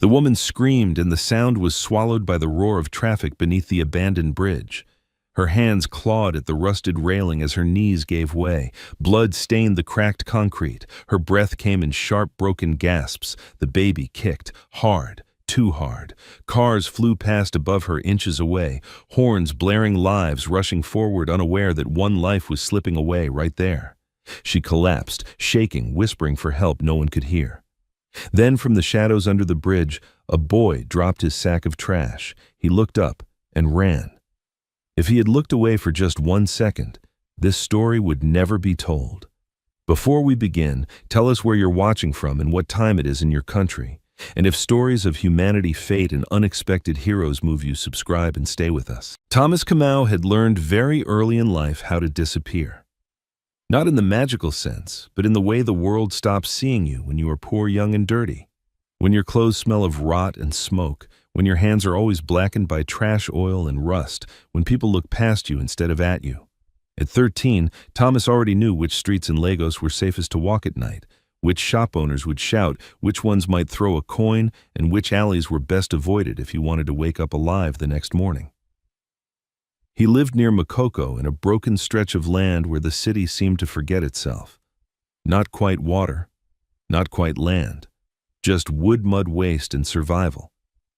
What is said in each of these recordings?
The woman screamed, and the sound was swallowed by the roar of traffic beneath the abandoned bridge. Her hands clawed at the rusted railing as her knees gave way. Blood stained the cracked concrete. Her breath came in sharp, broken gasps. The baby kicked, hard, too hard. Cars flew past above her inches away, horns blaring, lives rushing forward, unaware that one life was slipping away right there. She collapsed, shaking, whispering for help no one could hear. Then from the shadows under the bridge, a boy dropped his sack of trash. He looked up and ran. If he had looked away for just 1 second, this story would never be told. Before we begin, tell us where you're watching from and what time it is in your country. And if stories of humanity, fate, and unexpected heroes move you, subscribe and stay with us. Thomas Kamau had learned very early in life how to disappear. Not in the magical sense, but in the way the world stops seeing you when you are poor, young, and dirty. When your clothes smell of rot and smoke, when your hands are always blackened by trash oil and rust, when people look past you instead of at you. At 13, Thomas already knew which streets in Lagos were safest to walk at night, which shop owners would shout, which ones might throw a coin, and which alleys were best avoided if you wanted to wake up alive the next morning. He lived near Makoko, in a broken stretch of land where the city seemed to forget itself. Not quite water, not quite land, just wood, mud, waste, and survival.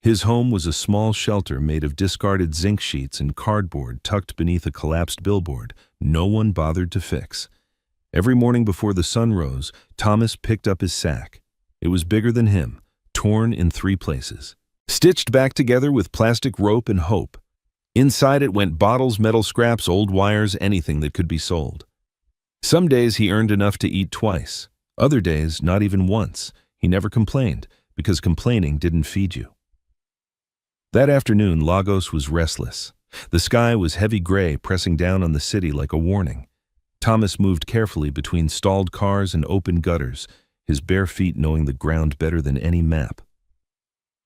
His home was a small shelter made of discarded zinc sheets and cardboard tucked beneath a collapsed billboard no one bothered to fix. Every morning before the sun rose, Thomas picked up his sack. It was bigger than him, torn in 3 places, stitched back together with plastic rope and hope. Inside it went bottles, metal scraps, old wires, anything that could be sold. Some days he earned enough to eat twice. Other days, not even once. He never complained, because complaining didn't feed you. That afternoon, Lagos was restless. The sky was heavy gray, pressing down on the city like a warning. Thomas moved carefully between stalled cars and open gutters, his bare feet knowing the ground better than any map.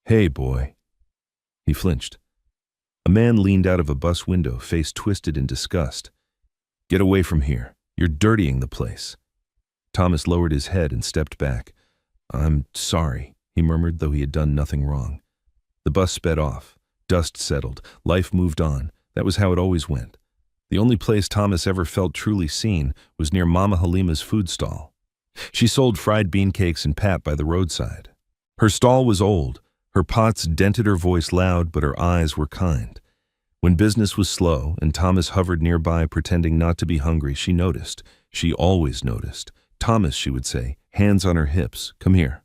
"Hey, boy." He flinched. A man leaned out of a bus window, face twisted in disgust. "Get away from here. You're dirtying the place." Thomas lowered his head and stepped back. "I'm sorry," he murmured, though he had done nothing wrong. The bus sped off. Dust settled. Life moved on. That was how it always went. The only place Thomas ever felt truly seen was near Mama Halima's food stall. She sold fried bean cakes and pap by the roadside. Her stall was old. Her pots dented her voice loud, but her eyes were kind. When business was slow and Thomas hovered nearby pretending not to be hungry, she noticed. She always noticed. "Thomas," she would say, hands on her hips, "come here."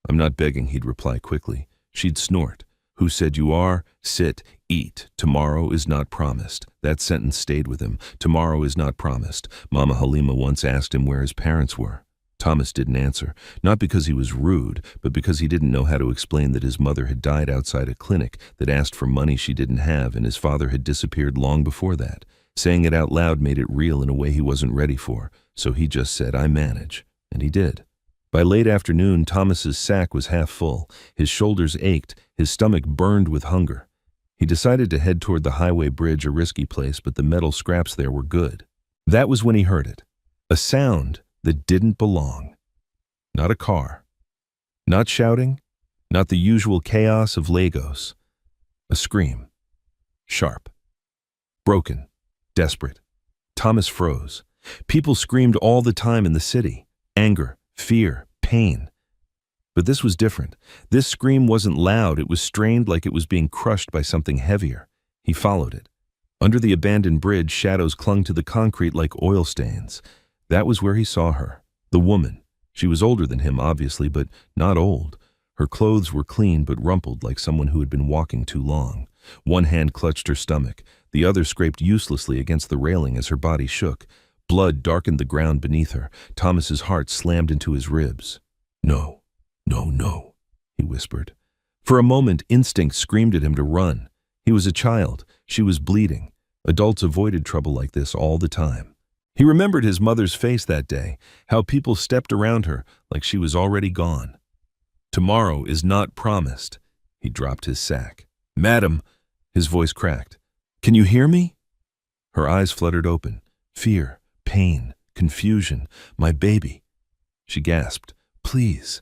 "I'm not begging," he'd reply quickly. She'd snort. "Who said you are? Sit, eat. Tomorrow is not promised." That sentence stayed with him. Tomorrow is not promised. Mama Halima once asked him where his parents were. Thomas didn't answer, not because he was rude, but because he didn't know how to explain that his mother had died outside a clinic that asked for money she didn't have, and his father had disappeared long before that. Saying it out loud made it real in a way he wasn't ready for, so he just said, "I manage," and he did. By late afternoon, Thomas's sack was half full. His shoulders ached, his stomach burned with hunger. He decided to head toward the highway bridge, a risky place, but the metal scraps there were good. That was when he heard it. A sound that didn't belong. Not a car. Not shouting. Not the usual chaos of Lagos. A scream. Sharp. Broken. Desperate. Thomas froze. People screamed all the time in the city. Anger, fear, pain. But this was different. This scream wasn't loud. It was strained, like it was being crushed by something heavier. He followed it. Under the abandoned bridge, shadows clung to the concrete like oil stains. That was where he saw her. The woman. She was older than him, obviously, but not old. Her clothes were clean but rumpled, like someone who had been walking too long. One hand clutched her stomach. The other scraped uselessly against the railing as her body shook. Blood darkened the ground beneath her. Thomas's heart slammed into his ribs. "No, no, no," he whispered. For a moment, instinct screamed at him to run. He was a child. She was bleeding. Adults avoided trouble like this all the time. He remembered his mother's face that day, how people stepped around her like she was already gone. "Tomorrow is not promised." He dropped his sack. "Madam," his voice cracked. "Can you hear me?" Her eyes fluttered open. Fear, pain, confusion. "My baby." She gasped. "Please."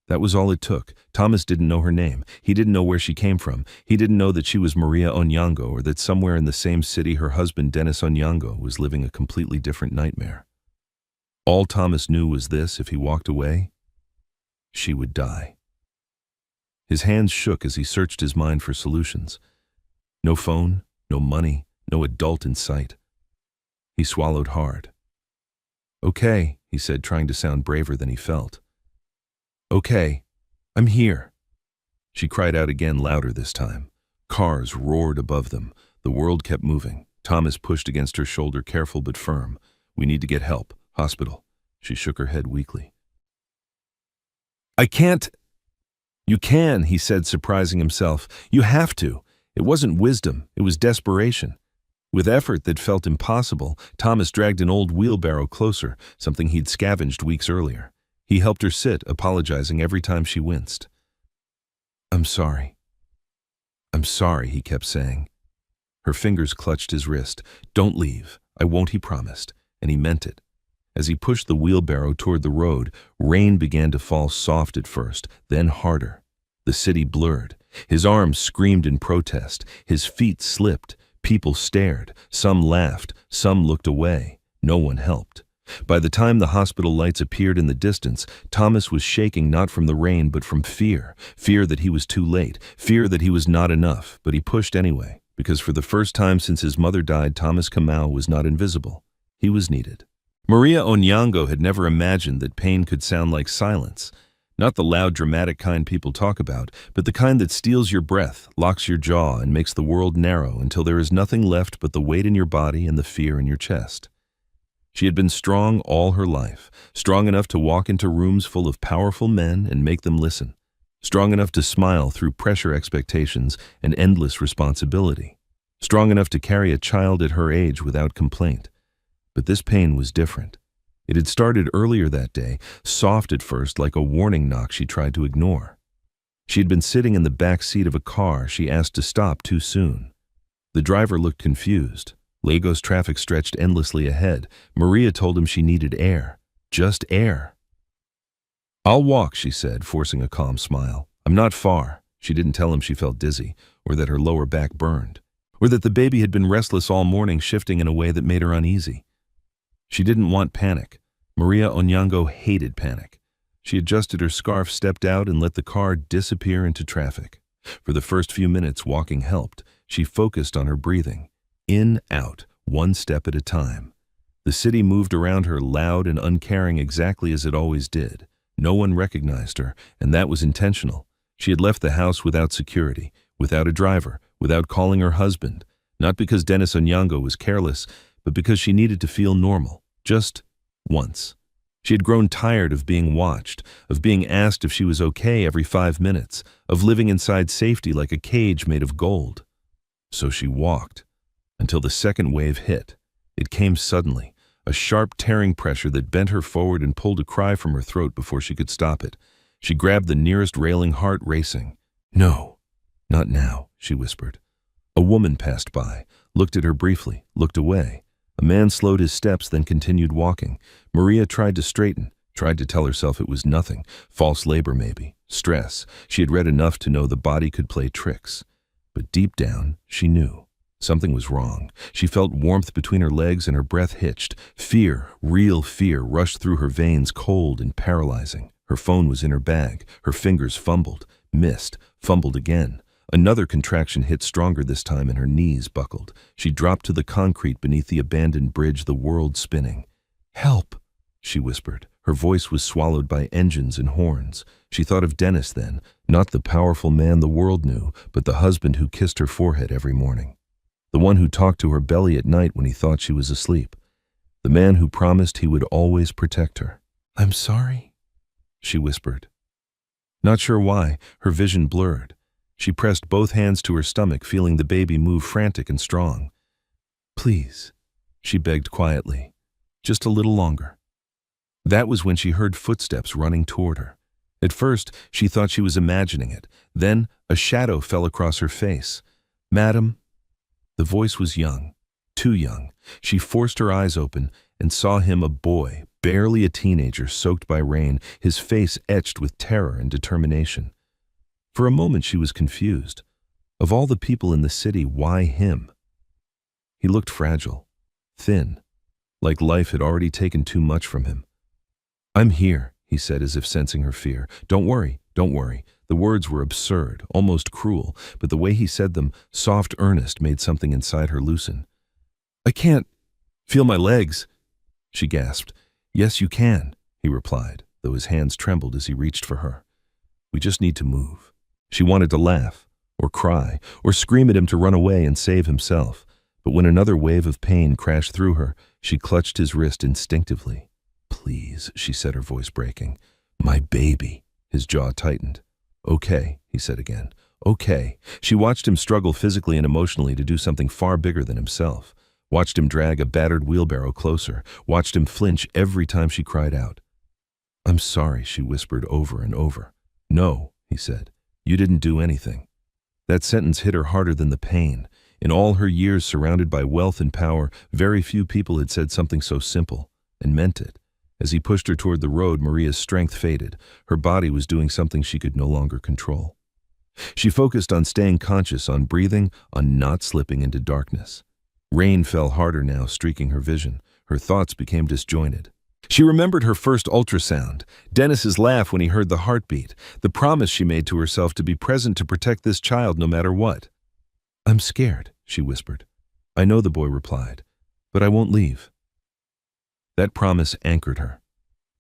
That was all it took. Thomas didn't know her name. He didn't know where she came from. He didn't know that she was Maria Onyango, or that somewhere in the same city her husband Dennis Onyango was living a completely different nightmare. All Thomas knew was this: if he walked away, she would die. His hands shook as he searched his mind for solutions. No phone, no money, no adult in sight. He swallowed hard. "Okay," he said, trying to sound braver than he felt. "Okay, I'm here." She cried out again, louder this time. Cars roared above them. The world kept moving. Thomas pushed against her shoulder, careful but firm. "We need to get help. Hospital." She shook her head weakly. "I can't." "You can," he said, surprising himself. "You have to." It wasn't wisdom, it was desperation. With effort that felt impossible, Thomas dragged an old wheelbarrow closer, something he'd scavenged weeks earlier. He helped her sit, apologizing every time she winced. "I'm sorry. I'm sorry," he kept saying. Her fingers clutched his wrist. "Don't leave. I won't," he promised, and he meant it. As he pushed the wheelbarrow toward the road, rain began to fall, soft at first, then harder. The city blurred. His arms screamed in protest. His feet slipped. People stared. Some laughed. Some looked away. No one helped. By the time the hospital lights appeared in the distance, Thomas was shaking not from the rain but from fear. Fear that he was too late. Fear that he was not enough. But he pushed anyway, because for the first time since his mother died, Thomas Kamau was not invisible. He was needed. Maria Onyango had never imagined that pain could sound like silence. Not the loud, dramatic kind people talk about, but the kind that steals your breath, locks your jaw, and makes the world narrow until there is nothing left but the weight in your body and the fear in your chest. She had been strong all her life, strong enough to walk into rooms full of powerful men and make them listen, strong enough to smile through pressure, expectations, and endless responsibility, strong enough to carry a child at her age without complaint. But this pain was different. It had started earlier that day, soft at first, like a warning knock she tried to ignore. She had been sitting in the back seat of a car she asked to stop too soon. The driver looked confused. Lagos traffic stretched endlessly ahead. Maria told him she needed air. Just air. "I'll walk," she said, forcing a calm smile. "I'm not far." She didn't tell him she felt dizzy, or that her lower back burned, or that the baby had been restless all morning, shifting in a way that made her uneasy. She didn't want panic. Maria Onyango hated panic. She adjusted her scarf, stepped out, and let the car disappear into traffic. For the first few minutes, walking helped. She focused on her breathing. In, out, one step at a time. The city moved around her, loud and uncaring, exactly as it always did. No one recognized her, and that was intentional. She had left the house without security, without a driver, without calling her husband. Not because Dennis Onyango was careless, but because she needed to feel normal. Just once. She had grown tired of being watched, of being asked if she was okay every 5 minutes, of living inside safety like a cage made of gold. So she walked. Until the second wave hit. It came suddenly, a sharp tearing pressure that bent her forward and pulled a cry from her throat before she could stop it. She grabbed the nearest railing, heart racing. "No, not now," she whispered. A woman passed by, looked at her briefly, looked away. A man slowed his steps, then continued walking. Maria tried to straighten, tried to tell herself it was nothing, false labor maybe, stress. She had read enough to know the body could play tricks. But deep down, she knew. Something was wrong. She felt warmth between her legs and her breath hitched. Fear, real fear, rushed through her veins, cold and paralyzing. Her phone was in her bag. Her fingers fumbled, missed, fumbled again. Another contraction hit stronger this time, and her knees buckled. She dropped to the concrete beneath the abandoned bridge, the world spinning. "Help," she whispered. Her voice was swallowed by engines and horns. She thought of Dennis then, not the powerful man the world knew, but the husband who kissed her forehead every morning. The one who talked to her belly at night when he thought she was asleep. The man who promised he would always protect her. "I'm sorry," she whispered. Not sure why, her vision blurred. She pressed both hands to her stomach, feeling the baby move frantic and strong. "Please," she begged quietly, "just a little longer." That was when she heard footsteps running toward her. At first, she thought she was imagining it. Then, a shadow fell across her face. "Madam." The voice was young, too young. She forced her eyes open and saw him, a boy, barely a teenager soaked by rain, his face etched with terror and determination. For a moment she was confused. Of all the people in the city, why him? He looked fragile, thin, like life had already taken too much from him. "I'm here," he said as if sensing her fear. Don't worry. The words were absurd, almost cruel, but the way he said them, soft, earnest, made something inside her loosen. "I can't feel my legs," she gasped. "Yes, you can," he replied, though his hands trembled as he reached for her. "We just need to move." She wanted to laugh, or cry, or scream at him to run away and save himself, but when another wave of pain crashed through her, she clutched his wrist instinctively. "Please," she said, her voice breaking. "My baby." His jaw tightened. "Okay," he said again. "Okay." She watched him struggle physically and emotionally to do something far bigger than himself. Watched him drag a battered wheelbarrow closer. Watched him flinch every time she cried out. "I'm sorry," she whispered over and over. "No," he said. "You didn't do anything." That sentence hit her harder than the pain. In all her years surrounded by wealth and power, very few people had said something so simple, and meant it. As he pushed her toward the road, Maria's strength faded. Her body was doing something she could no longer control. She focused on staying conscious, on breathing, on not slipping into darkness. Rain fell harder now, streaking her vision. Her thoughts became disjointed. She remembered her first ultrasound, Dennis's laugh when he heard the heartbeat, the promise she made to herself to be present to protect this child no matter what. "I'm scared," she whispered. "I know," the boy replied, "but I won't leave." That promise anchored her.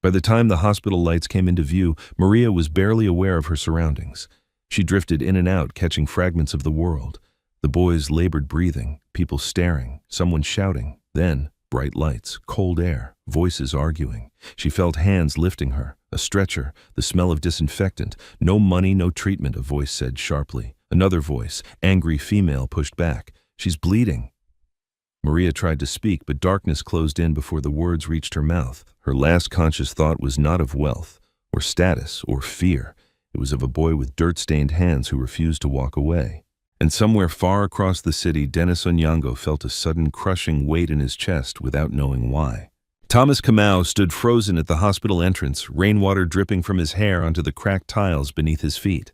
By the time the hospital lights came into view, Maria was barely aware of her surroundings. She drifted in and out, catching fragments of the world. The boy's labored breathing, people staring, someone shouting, then bright lights, cold air, voices arguing. She felt hands lifting her, a stretcher, the smell of disinfectant. "No money, no treatment," a voice said sharply. Another voice, angry female, pushed back. "She's bleeding." Maria tried to speak, but darkness closed in before the words reached her mouth. Her last conscious thought was not of wealth, or status, or fear. It was of a boy with dirt-stained hands who refused to walk away. And somewhere far across the city, Dennis Onyango felt a sudden crushing weight in his chest without knowing why. Thomas Kamau stood frozen at the hospital entrance, rainwater dripping from his hair onto the cracked tiles beneath his feet.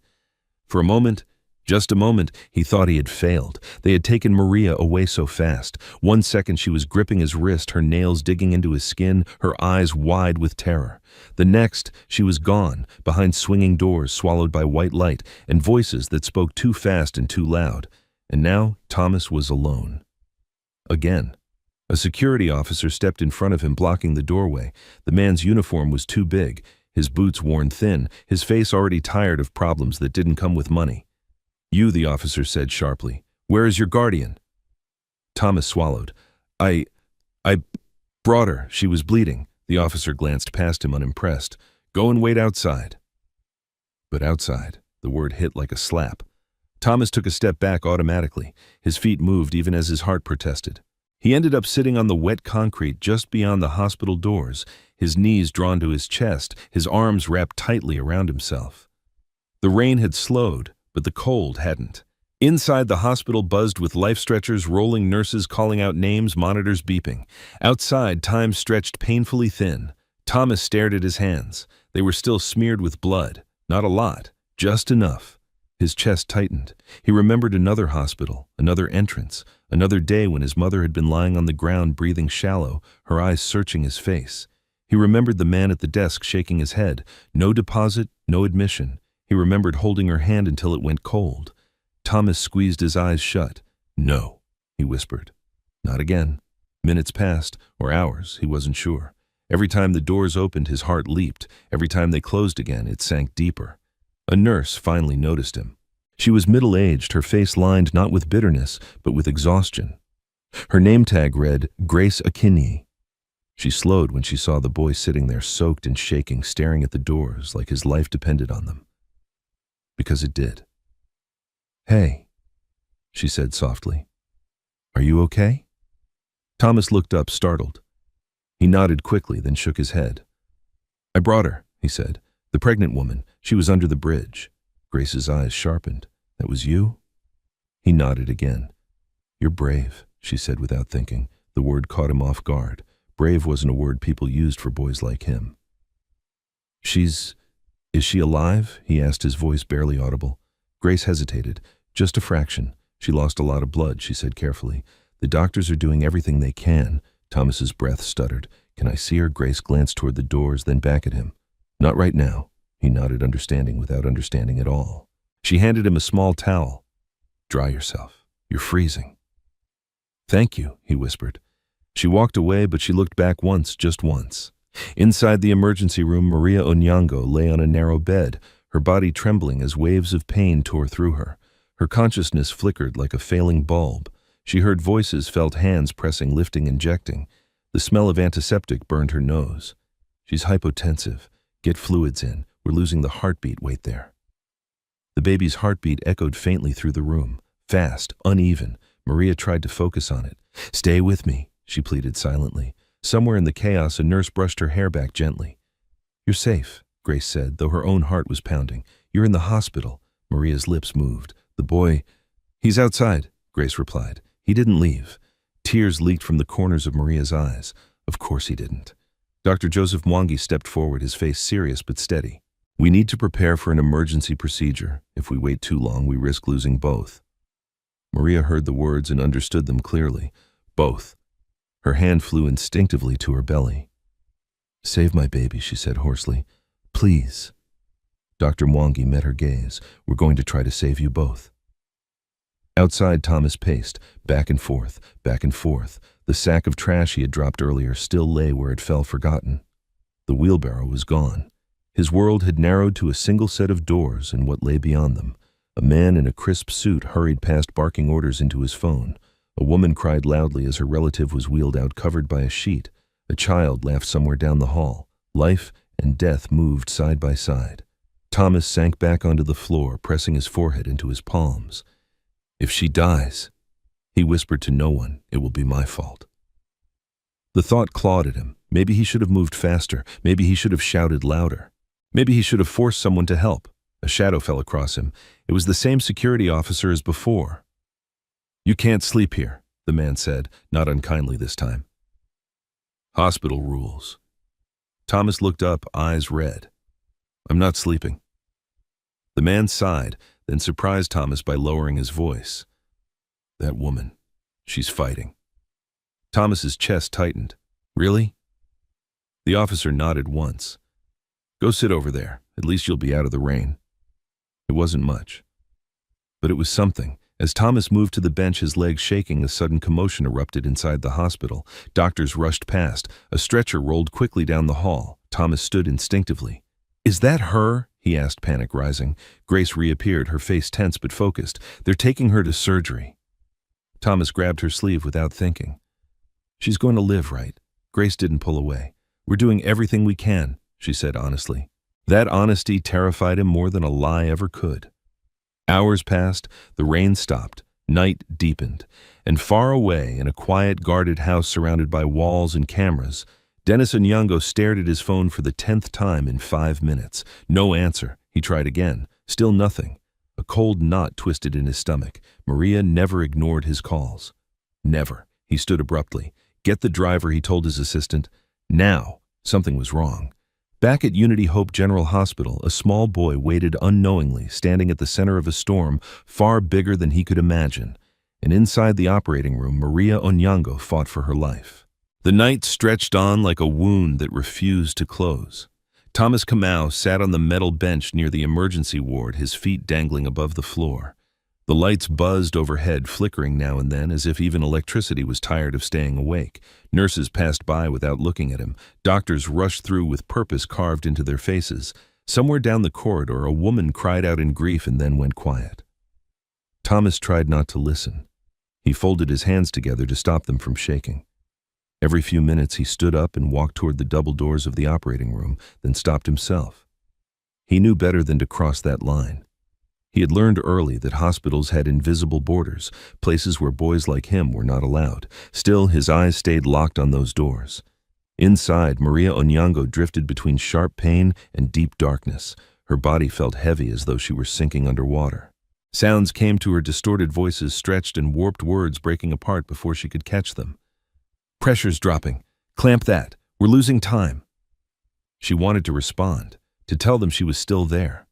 For a moment, just a moment, he thought he had failed. They had taken Maria away so fast. 1 second she was gripping his wrist, her nails digging into his skin, her eyes wide with terror. The next, she was gone, behind swinging doors swallowed by white light, and voices that spoke too fast and too loud. And now Thomas was alone. Again. A security officer stepped in front of him, blocking the doorway. The man's uniform was too big, his boots worn thin, his face already tired of problems that didn't come with money. "You," the officer said sharply. "Where is your guardian?" Thomas swallowed. I brought her. She was bleeding." The officer glanced past him unimpressed. "Go and wait outside." But outside, the word hit like a slap. Thomas took a step back automatically. His feet moved even as his heart protested. He ended up sitting on the wet concrete just beyond the hospital doors, his knees drawn to his chest, his arms wrapped tightly around himself. The rain had slowed, but the cold hadn't. Inside, the hospital buzzed with life stretchers rolling, nurses calling out names, monitors beeping. Outside, time stretched painfully thin. Thomas stared at his hands. They were still smeared with blood. Not a lot, just enough. His chest tightened. He remembered another hospital, another entrance, another day when his mother had been lying on the ground breathing shallow, her eyes searching his face. He remembered the man at the desk shaking his head. No deposit, no admission. He remembered holding her hand until it went cold. Thomas squeezed his eyes shut. "No," he whispered. Not again. Minutes passed, or hours, he wasn't sure. Every time the doors opened, his heart leaped. Every time they closed again, it sank deeper. A nurse finally noticed him. She was middle-aged, her face lined not with bitterness, but with exhaustion. Her name tag read, Grace Akinyi. She slowed when she saw the boy sitting there soaked and shaking, staring at the doors like his life depended on them. Because it did. "Hey," she said softly. "Are you okay?" Thomas looked up, startled. He nodded quickly, then shook his head. "I brought her," he said. "The pregnant woman. She was under the bridge." Grace's eyes sharpened. "That was you?" He nodded again. "You're brave," she said without thinking. The word caught him off guard. Brave wasn't a word people used for boys like him. Is she alive?" he asked, his voice barely audible. Grace hesitated. "Just a fraction. She lost a lot of blood," she said carefully. "The doctors are doing everything they can." Thomas's breath stuttered. "Can I see her?" Grace glanced toward the doors, then back at him. "Not right now." He nodded, understanding without understanding at all. She handed him a small towel. "Dry yourself. You're freezing." "Thank you," he whispered. She walked away, but she looked back once, just once. Inside the emergency room, Maria Onyango lay on a narrow bed, her body trembling as waves of pain tore through her. Her consciousness flickered like a failing bulb. She heard voices, felt hands pressing, lifting, injecting. The smell of antiseptic burned her nose. "She's hypotensive. Get fluids in. We're losing the heartbeat. Wait there." The baby's heartbeat echoed faintly through the room. Fast, uneven. Maria tried to focus on it. "Stay with me," she pleaded silently. Somewhere in the chaos, a nurse brushed her hair back gently. "You're safe," Grace said, though her own heart was pounding. "You're in the hospital." Maria's lips moved. "The boy—" "He's outside," Grace replied. "He didn't leave." Tears leaked from the corners of Maria's eyes. Of course he didn't. Dr. Joseph Mwangi stepped forward, his face serious but steady. "We need to prepare for an emergency procedure. If we wait too long, we risk losing both." Maria heard the words and understood them clearly. Both. Her hand flew instinctively to her belly. "Save my baby," she said hoarsely. "Please." Dr. Mwangi met her gaze. "We're going to try to save you both." Outside, Thomas paced, back and forth, back and forth. The sack of trash he had dropped earlier still lay where it fell forgotten. The wheelbarrow was gone. His world had narrowed to a single set of doors and what lay beyond them. A man in a crisp suit hurried past, barking orders into his phone. A woman cried loudly as her relative was wheeled out, covered by a sheet. A child laughed somewhere down the hall. Life and death moved side by side. Thomas sank back onto the floor, pressing his forehead into his palms. "If she dies," he whispered to no one, "it will be my fault." The thought clawed at him. Maybe he should have moved faster. Maybe he should have shouted louder. Maybe he should have forced someone to help. A shadow fell across him. It was the same security officer as before. "You can't sleep here," the man said, not unkindly this time. "Hospital rules." Thomas looked up, eyes red. "I'm not sleeping." The man sighed, then surprised Thomas by lowering his voice. "That woman, she's fighting." Thomas's chest tightened. "Really?" The officer nodded once. "Go sit over there. At least you'll be out of the rain." It wasn't much, but it was something. As Thomas moved to the bench, his legs shaking, a sudden commotion erupted inside the hospital. Doctors rushed past. A stretcher rolled quickly down the hall. Thomas stood instinctively. "Is that her?" he asked, panic rising. Grace reappeared, her face tense but focused. "They're taking her to surgery." Thomas grabbed her sleeve without thinking. "She's going to live, right?" Grace didn't pull away. "We're doing everything we can," she said honestly. That honesty terrified him more than a lie ever could. Hours passed, the rain stopped, night deepened, and far away in a quiet, guarded house surrounded by walls and cameras, Dennis Onyango stared at his phone for the 10th time in 5 minutes. No answer. He tried again. Still nothing. A cold knot twisted in his stomach. Maria never ignored his calls. Never. He stood abruptly. "Get the driver," he told his assistant. Now. Something was wrong. Back at Unity Hope General Hospital, a small boy waited unknowingly, standing at the center of a storm far bigger than he could imagine. And inside the operating room, Maria Onyango fought for her life. The night stretched on like a wound that refused to close. Thomas Kamau sat on the metal bench near the emergency ward, his feet dangling above the floor. The lights buzzed overhead, flickering now and then as if even electricity was tired of staying awake. Nurses passed by without looking at him. Doctors rushed through with purpose carved into their faces. Somewhere down the corridor, a woman cried out in grief and then went quiet. Thomas tried not to listen. He folded his hands together to stop them from shaking. Every few minutes he stood up and walked toward the double doors of the operating room, then stopped himself. He knew better than to cross that line. He had learned early that hospitals had invisible borders, places where boys like him were not allowed. Still, his eyes stayed locked on those doors. Inside, Maria Onyango drifted between sharp pain and deep darkness. Her body felt heavy as though she were sinking underwater. Sounds came to her, distorted voices, stretched and warped words breaking apart before she could catch them. "Pressure's dropping. Clamp that. We're losing time. She wanted to respond, to tell them she was still there.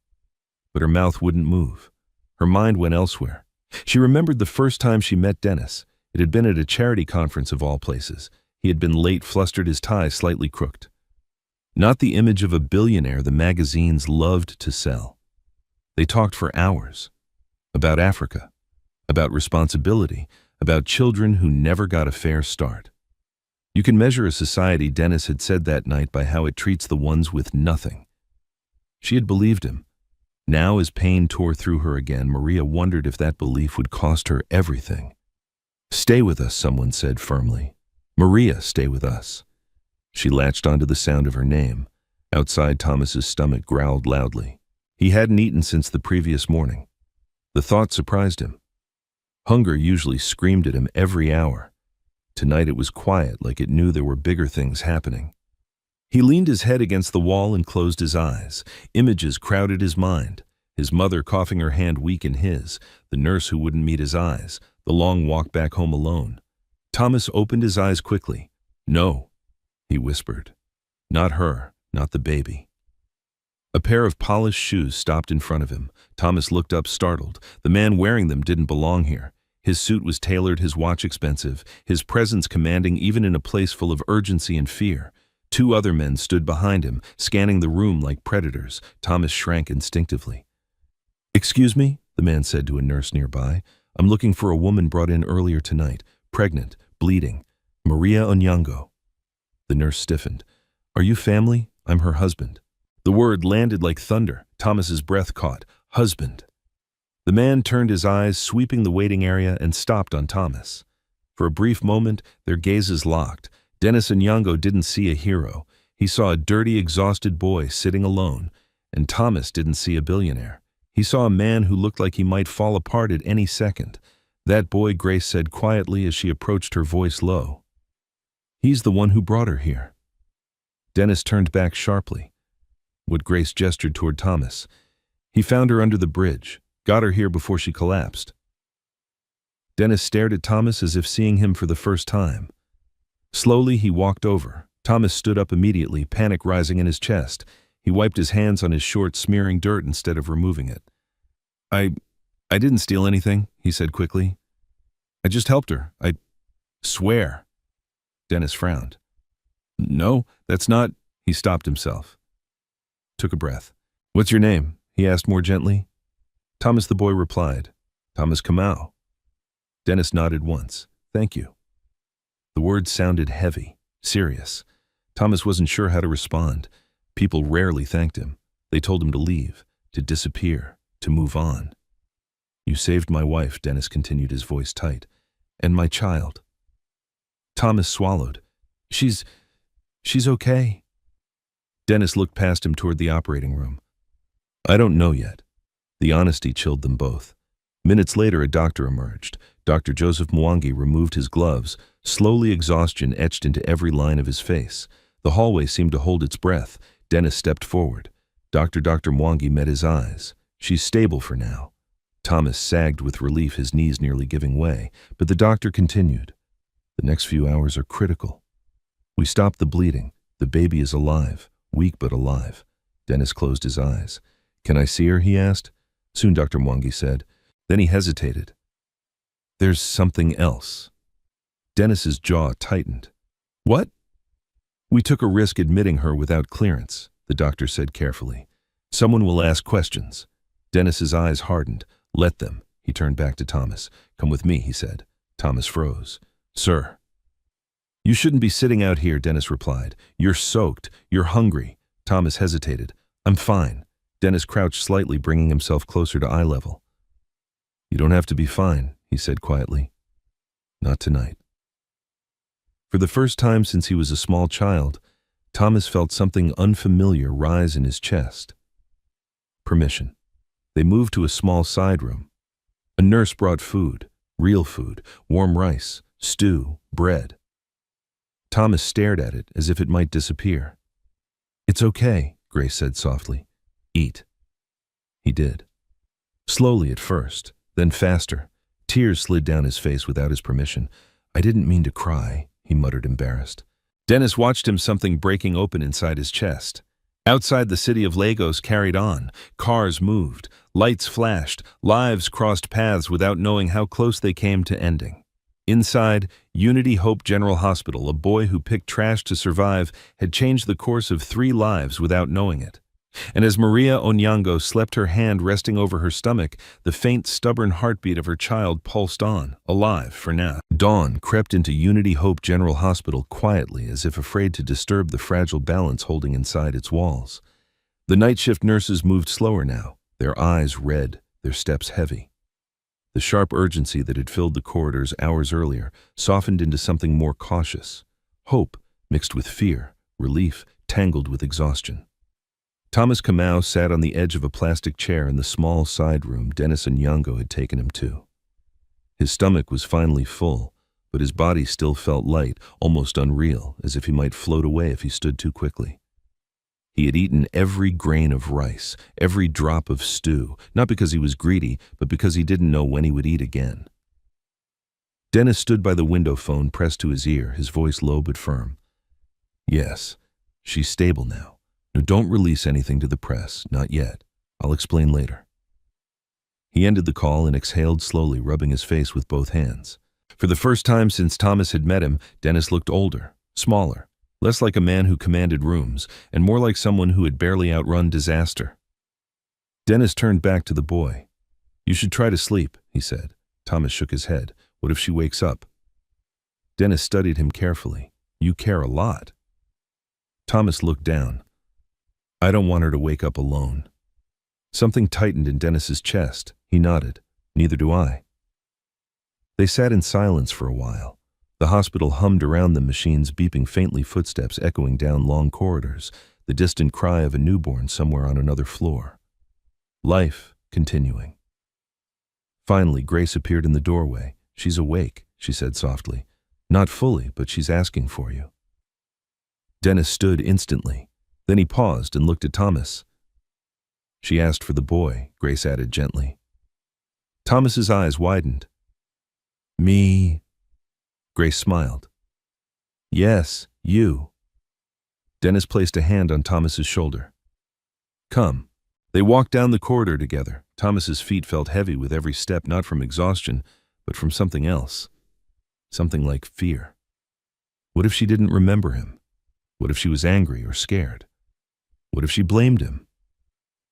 But her mouth wouldn't move. Her mind went elsewhere. She remembered the first time she met Dennis. It had been at a charity conference of all places. He had been late, flustered, his tie slightly crooked. Not the image of a billionaire the magazines loved to sell. They talked for hours. About Africa. About responsibility. About children who never got a fair start. You can measure a society, Dennis had said that night, by how it treats the ones with nothing. She had believed him. Now, as pain tore through her again, Maria wondered if that belief would cost her everything. Stay with us, someone said firmly. Maria, stay with us. She latched onto the sound of her name. Outside, Thomas's stomach growled loudly. He hadn't eaten since the previous morning. The thought surprised him. Hunger usually screamed at him every hour. Tonight it was quiet, like it knew there were bigger things happening. He leaned his head against the wall and closed his eyes. Images crowded his mind. His mother coughing, her hand weak in his, the nurse who wouldn't meet his eyes, the long walk back home alone. Thomas opened his eyes quickly. No, he whispered. Not her, not the baby. A pair of polished shoes stopped in front of him. Thomas looked up, startled. The man wearing them didn't belong here. His suit was tailored, his watch expensive, his presence commanding even in a place full of urgency and fear. Two other men stood behind him, scanning the room like predators. Thomas shrank instinctively. Excuse me, the man said to a nurse nearby. I'm looking for a woman brought in earlier tonight, pregnant, bleeding. Maria Onyango. The nurse stiffened. Are you family? I'm her husband. The word landed like thunder. Thomas's breath caught. Husband. The man turned his eyes, sweeping the waiting area, and stopped on Thomas. For a brief moment, their gazes locked. Dennis Onyango didn't see a hero. He saw a dirty, exhausted boy sitting alone. And Thomas didn't see a billionaire. He saw a man who looked like he might fall apart at any second. That boy, Grace said quietly as she approached, her voice low. He's the one who brought her here. Dennis turned back sharply. What Grace gestured toward Thomas. He found her under the bridge. Got her here before she collapsed. Dennis stared at Thomas as if seeing him for the first time. Slowly he walked over. Thomas stood up immediately, panic rising in his chest. He wiped his hands on his shorts, smearing dirt instead of removing it. I didn't steal anything, he said quickly. I just helped her. I swear. Dennis frowned. No, that's not... He stopped himself. Took a breath. What's your name? He asked more gently. Thomas, the boy replied. Thomas Kamau. Dennis nodded once. Thank you. The words sounded heavy, serious. Thomas wasn't sure how to respond. People rarely thanked him. They told him to leave, to disappear, to move on. You saved my wife, Dennis continued, his voice tight. And my child. Thomas swallowed. She's okay. Dennis looked past him toward the operating room. I don't know yet. The honesty chilled them both. Minutes later, a doctor emerged. Dr. Joseph Mwangi removed his gloves. Slowly, exhaustion etched into every line of his face. The hallway seemed to hold its breath. Dennis stepped forward. Dr. Mwangi met his eyes. She's stable for now. Thomas sagged with relief, his knees nearly giving way. But the doctor continued. The next few hours are critical. We stopped the bleeding. The baby is alive. Weak but alive. Dennis closed his eyes. Can I see her? He asked. Soon, Dr. Mwangi said. Then he hesitated. There's something else. Dennis's jaw tightened. What? We took a risk admitting her without clearance, the doctor said carefully. Someone will ask questions. Dennis's eyes hardened. Let them. He turned back to Thomas. Come with me, he said. Thomas froze. Sir. You shouldn't be sitting out here, Dennis replied. You're soaked. You're hungry. Thomas hesitated. I'm fine. Dennis crouched slightly, bringing himself closer to eye level. You don't have to be fine, he said quietly. Not tonight. For the first time since he was a small child, Thomas felt something unfamiliar rise in his chest. Permission. They moved to a small side room. A nurse brought food, real food, warm rice, stew, bread. Thomas stared at it as if it might disappear. It's okay, Grace said softly. Eat. He did. Slowly at first, then faster. Tears slid down his face without his permission. I didn't mean to cry, he muttered, embarrassed. Dennis watched him, something breaking open inside his chest. Outside, the city of Lagos carried on. Cars moved, lights flashed, lives crossed paths without knowing how close they came to ending. Inside, Unity Hope General Hospital, a boy who picked trash to survive had changed the course of 3 lives without knowing it. And as Maria Onyango slept, her hand resting over her stomach, the faint, stubborn heartbeat of her child pulsed on, alive for now. Dawn crept into Unity Hope General Hospital quietly, as if afraid to disturb the fragile balance holding inside its walls. The night shift nurses moved slower now, their eyes red, their steps heavy. The sharp urgency that had filled the corridors hours earlier softened into something more cautious. Hope mixed with fear, relief tangled with exhaustion. Thomas Kamau sat on the edge of a plastic chair in the small side room Dennis Onyango had taken him to. His stomach was finally full, but his body still felt light, almost unreal, as if he might float away if he stood too quickly. He had eaten every grain of rice, every drop of stew, not because he was greedy, but because he didn't know when he would eat again. Dennis stood by the window phone pressed to his ear, his voice low but firm. "Yes, she's stable now. No, don't release anything to the press, not yet. I'll explain later." He ended the call and exhaled slowly, rubbing his face with both hands. For the first time since Thomas had met him, Dennis looked older, smaller, less like a man who commanded rooms, and more like someone who had barely outrun disaster. Dennis turned back to the boy. "You should try to sleep," he said. Thomas shook his head. "What if she wakes up?" Dennis studied him carefully. "You care a lot." Thomas looked down. "I don't want her to wake up alone." Something tightened in Dennis's chest. He nodded. "Neither do I." They sat in silence for a while. The hospital hummed around them, machines beeping faintly, footsteps echoing down long corridors, the distant cry of a newborn somewhere on another floor. Life continuing. Finally, Grace appeared in the doorway. "She's awake," she said softly. "Not fully, but she's asking for you." Dennis stood instantly. Then he paused and looked at Thomas. "She asked for the boy," Grace added gently. Thomas's eyes widened. "Me?" Grace smiled. "Yes, you." Dennis placed a hand on Thomas's shoulder. "Come." They walked down the corridor together. Thomas's feet felt heavy with every step, not from exhaustion, but from something else. Something like fear. What if she didn't remember him? What if she was angry or scared? What if she blamed him?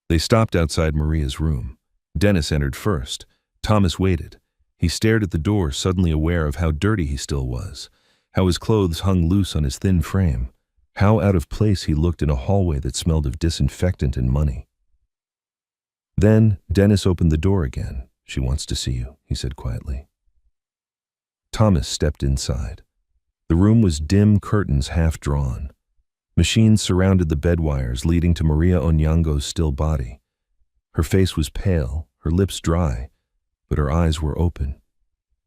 They stopped outside Maria's room. Dennis entered first. Thomas waited. He stared at the door, suddenly aware of how dirty he still was, how his clothes hung loose on his thin frame, how out of place he looked in a hallway that smelled of disinfectant and money. Then Dennis opened the door again. "She wants to see you," he said quietly. Thomas stepped inside. The room was dim, curtains half drawn. Machines surrounded the bed wires leading to Maria Onyango's still body. Her face was pale, her lips dry, but her eyes were open.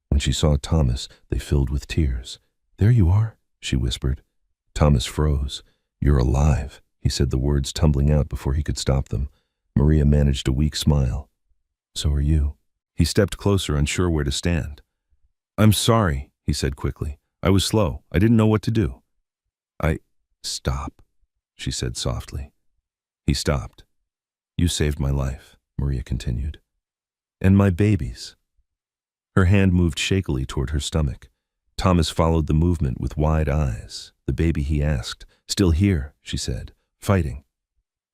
When she saw Thomas, they filled with tears. "There you are," she whispered. Thomas froze. "You're alive," he said, the words tumbling out before he could stop them. Maria managed a weak smile. "So are you." He stepped closer, unsure where to stand. "I'm sorry," he said quickly. "I was slow. I didn't know what to do." "Stop," she said softly. He stopped. "You saved my life," Maria continued. "And my baby's." Her hand moved shakily toward her stomach. Thomas followed the movement with wide eyes. "The baby," he asked. "Still here," she said, "fighting."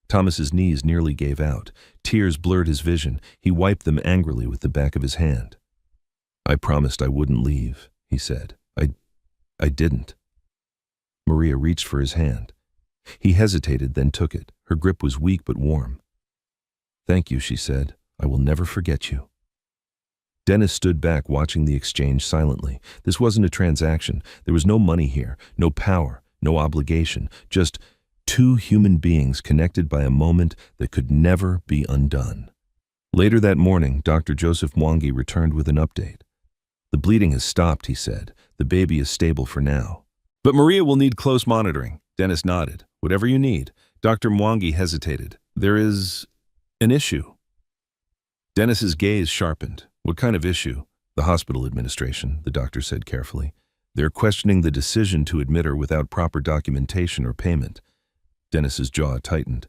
Thomas's knees nearly gave out. Tears blurred his vision. He wiped them angrily with the back of his hand. "I promised I wouldn't leave," he said. I didn't." Maria reached for his hand. He hesitated, then took it. Her grip was weak but warm. "Thank you," she said. "I will never forget you." Dennis stood back, watching the exchange silently. This wasn't a transaction. There was no money here, no power, no obligation, just two human beings connected by a moment that could never be undone. Later that morning, Dr. Joseph Mwangi returned with an update. "The bleeding has stopped," he said. "The baby is stable for now. But Maria will need close monitoring." Dennis nodded. "Whatever you need." Dr. Mwangi hesitated. "There is an issue." Dennis's gaze sharpened. "What kind of issue?" "The hospital administration," the doctor said carefully. They're questioning the decision to admit her without proper documentation or payment. Dennis's jaw tightened.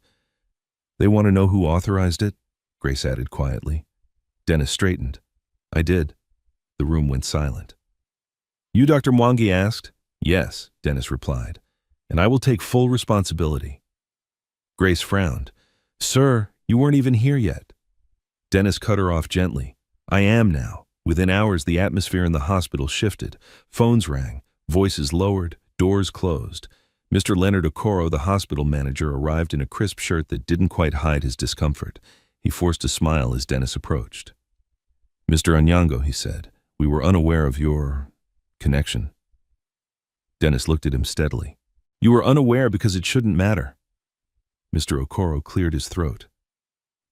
They want to know who authorized it? Grace added quietly. Dennis straightened. I did. The room went silent. You, Dr. Mwangi asked? Yes, Dennis replied. And I will take full responsibility. Grace frowned. Sir, you weren't even here yet. Dennis cut her off gently. I am now. Within hours, the atmosphere in the hospital shifted. Phones rang, voices lowered, doors closed. Mr. Leonard Okoro, the hospital manager, arrived in a crisp shirt that didn't quite hide his discomfort. He forced a smile as Dennis approached. Mr. Onyango, he said, we were unaware of your connection. Dennis looked at him steadily. You were unaware because it shouldn't matter. Mr. Okoro cleared his throat.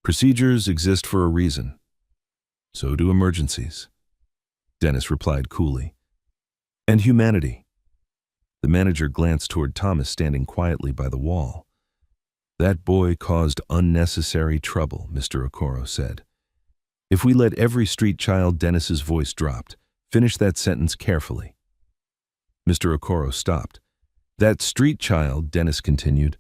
Procedures exist for a reason. So do emergencies. Dennis replied coolly. And humanity. The manager glanced toward Thomas standing quietly by the wall. That boy caused unnecessary trouble, Mr. Okoro said. If we let every street child, Dennis's voice dropped. Finish that sentence carefully. Mr. Okoro stopped. That street child, Dennis continued,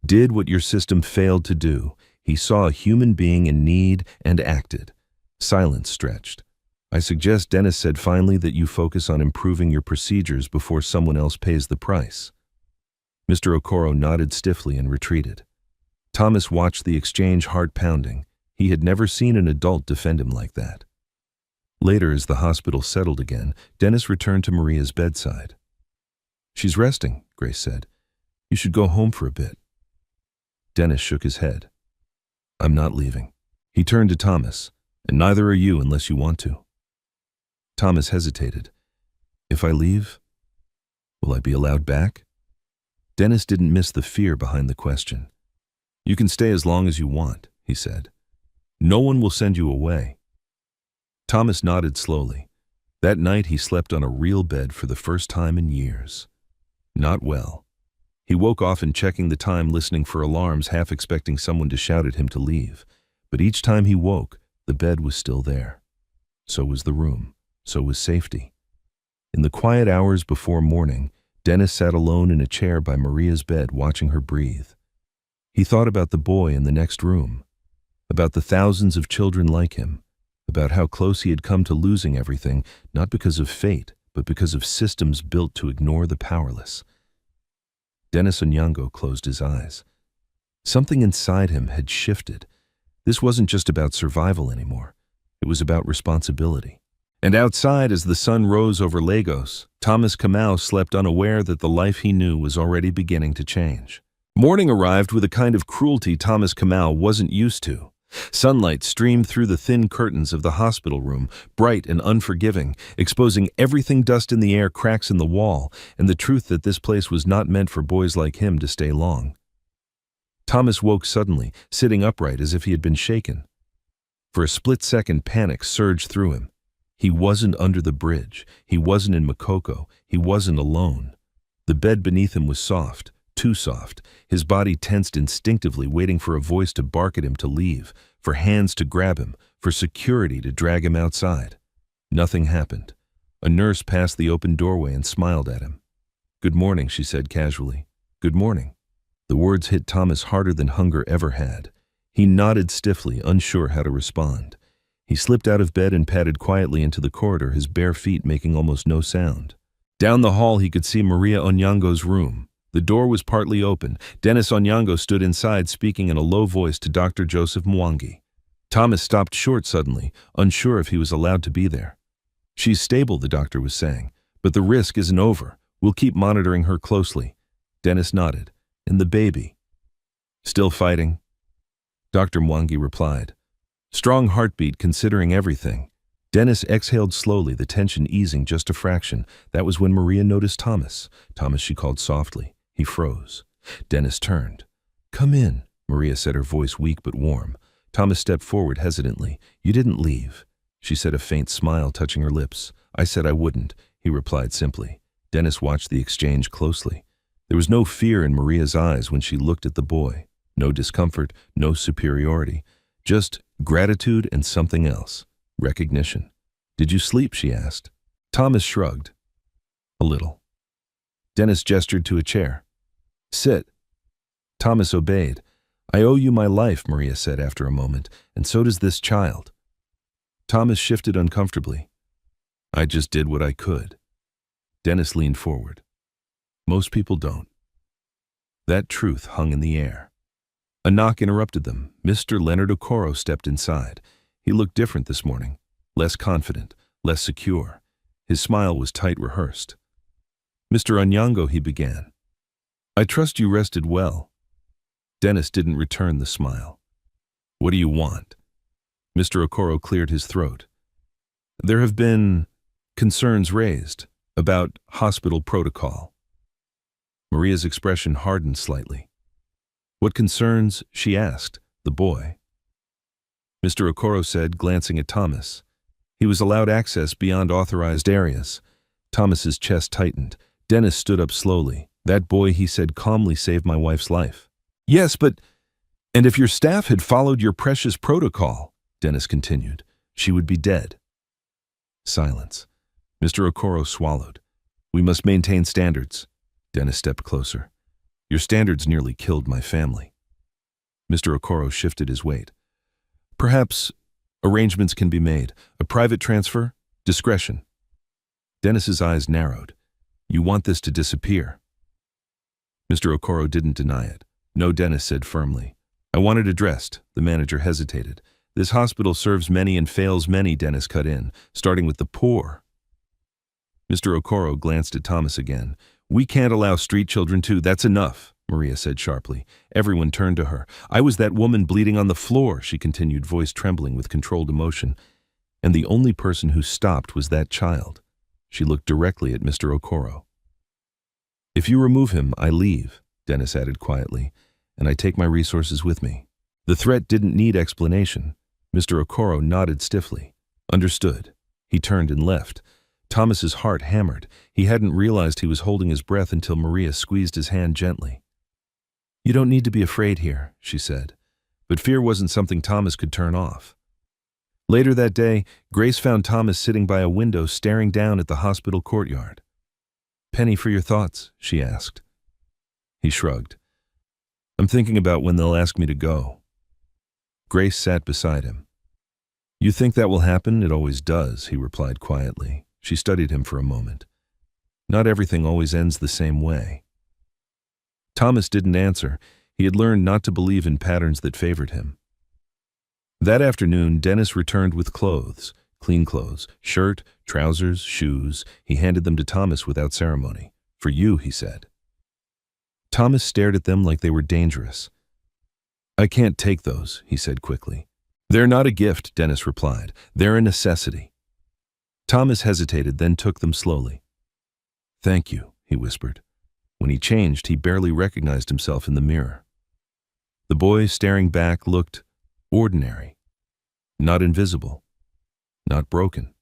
did what your system failed to do. He saw a human being in need and acted. Silence stretched. I suggest, Dennis said finally, that you focus on improving your procedures before someone else pays the price. Mr. Okoro nodded stiffly and retreated. Thomas watched the exchange, heart pounding. He had never seen an adult defend him like that. Later, as the hospital settled again, Dennis returned to Maria's bedside. She's resting, Grace said. You should go home for a bit. Dennis shook his head. I'm not leaving. He turned to Thomas. And neither are you unless you want to. Thomas hesitated. If I leave, will I be allowed back? Dennis didn't miss the fear behind the question. You can stay as long as you want, he said. No one will send you away. Thomas nodded slowly. That night he slept on a real bed for the first time in years. Not well. He woke often checking the time, listening for alarms, half expecting someone to shout at him to leave. But each time he woke, the bed was still there. So was the room. So was safety. In the quiet hours before morning, Dennis sat alone in a chair by Maria's bed, watching her breathe. He thought about the boy in the next room, about the thousands of children like him, about how close he had come to losing everything, not because of fate, but because of systems built to ignore the powerless. Dennis Onyango closed his eyes. Something inside him had shifted. This wasn't just about survival anymore. It was about responsibility. And outside, as the sun rose over Lagos, Thomas Kamau slept unaware that the life he knew was already beginning to change. Morning arrived with a kind of cruelty Thomas Kamau wasn't used to. Sunlight streamed through the thin curtains of the hospital room, bright and unforgiving, exposing everything: dust in the air, cracks in the wall, and the truth that this place was not meant for boys like him to stay long. Thomas woke suddenly, sitting upright as if he had been shaken. For a split second, panic surged through him. He wasn't under the bridge. He wasn't in Makoko. He wasn't alone. The bed beneath him was soft, too soft. His body tensed instinctively, waiting for a voice to bark at him to leave, for hands to grab him, for security to drag him outside. Nothing happened. A nurse passed the open doorway and smiled at him. Good morning, she said casually. Good morning. The words hit Thomas harder than hunger ever had. He nodded stiffly, unsure how to respond. He slipped out of bed and padded quietly into the corridor, his bare feet making almost no sound. Down the hall he could see Maria Onyango's room. The door was partly open. Dennis Onyango stood inside, speaking in a low voice to Dr. Joseph Mwangi. Thomas stopped short suddenly, unsure if he was allowed to be there. She's stable, the doctor was saying, but the risk isn't over. We'll keep monitoring her closely. Dennis nodded. And the baby? Still fighting? Dr. Mwangi replied. Strong heartbeat considering everything. Dennis exhaled slowly, the tension easing just a fraction. That was when Maria noticed Thomas. Thomas, she called softly. He froze. Dennis turned. Come in, Maria said, her voice weak but warm. Thomas stepped forward hesitantly. You didn't leave, she said, a faint smile touching her lips. I said I wouldn't, he replied simply. Dennis watched the exchange closely. There was no fear in Maria's eyes when she looked at the boy. No discomfort, no superiority. Just gratitude and something else. Recognition. Did you sleep, she asked. Thomas shrugged. A little. Dennis gestured to a chair. Sit. Thomas obeyed. I owe you my life, Maria said after a moment, and so does this child. Thomas shifted uncomfortably. I just did what I could. Dennis leaned forward. Most people don't. That truth hung in the air. A knock interrupted them. Mr. Leonard Okoro stepped inside. He looked different this morning, less confident, less secure. His smile was tight rehearsed. Mr. Onyango, he began. I trust you rested well. Dennis didn't return the smile. What do you want? Mr. Okoro cleared his throat. There have been concerns raised about hospital protocol. Maria's expression hardened slightly. What concerns? She asked, the boy. Mr. Okoro said, glancing at Thomas. He was allowed access beyond authorized areas. Thomas's chest tightened. Dennis stood up slowly. That boy, he said calmly, saved my wife's life. Yes, but... And if your staff had followed your precious protocol, Dennis continued, she would be dead. Silence. Mr. Okoro swallowed. We must maintain standards. Dennis stepped closer. Your standards nearly killed my family. Mr. Okoro shifted his weight. Perhaps arrangements can be made. A private transfer? Discretion. Dennis's eyes narrowed. You want this to disappear? Mr. Okoro didn't deny it. No, Dennis said firmly. I want it addressed. The manager hesitated. This hospital serves many and fails many, Dennis cut in, starting with the poor. Mr. Okoro glanced at Thomas again. We can't allow street children to. That's enough, Maria said sharply. Everyone turned to her. I was that woman bleeding on the floor, she continued, voice trembling with controlled emotion. And the only person who stopped was that child. She looked directly at Mr. Okoro. If you remove him, I leave, Dennis added quietly, and I take my resources with me. The threat didn't need explanation. Mr. Okoro nodded stiffly. Understood. He turned and left. Thomas's heart hammered. He hadn't realized he was holding his breath until Maria squeezed his hand gently. You don't need to be afraid here, she said. But fear wasn't something Thomas could turn off. Later that day, Grace found Thomas sitting by a window staring down at the hospital courtyard. Penny, for your thoughts, she asked. He shrugged. I'm thinking about when they'll ask me to go. Grace sat beside him. You think that will happen? It always does, he replied quietly. She studied him for a moment. Not everything always ends the same way. Thomas didn't answer. He had learned not to believe in patterns that favored him. That afternoon, Dennis returned with clothes, clean clothes, shirt, trousers, shoes. He handed them to Thomas without ceremony. For you, he said. Thomas stared at them like they were dangerous. I can't take those, he said quickly. They're not a gift, Dennis replied. They're a necessity. Thomas hesitated, then took them slowly. Thank you, he whispered. When he changed, he barely recognized himself in the mirror. The boy, staring back, looked ordinary. Not invisible. Not broken.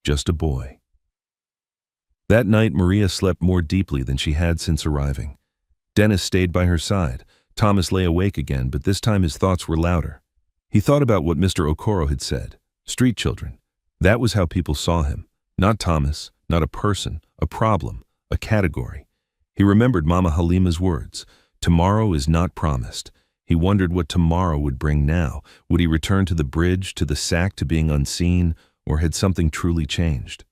Just a boy. That night, Maria slept more deeply than she had since arriving. Dennis stayed by her side. Thomas lay awake again, but this time his thoughts were louder. He thought about what Mr. Okoro had said. Street children. That was how people saw him. Not Thomas, not a person, a problem, a category. He remembered Mama Halima's words. Tomorrow is not promised. He wondered what tomorrow would bring now. Would he return to the bridge, to the sack, to being unseen, or had something truly changed?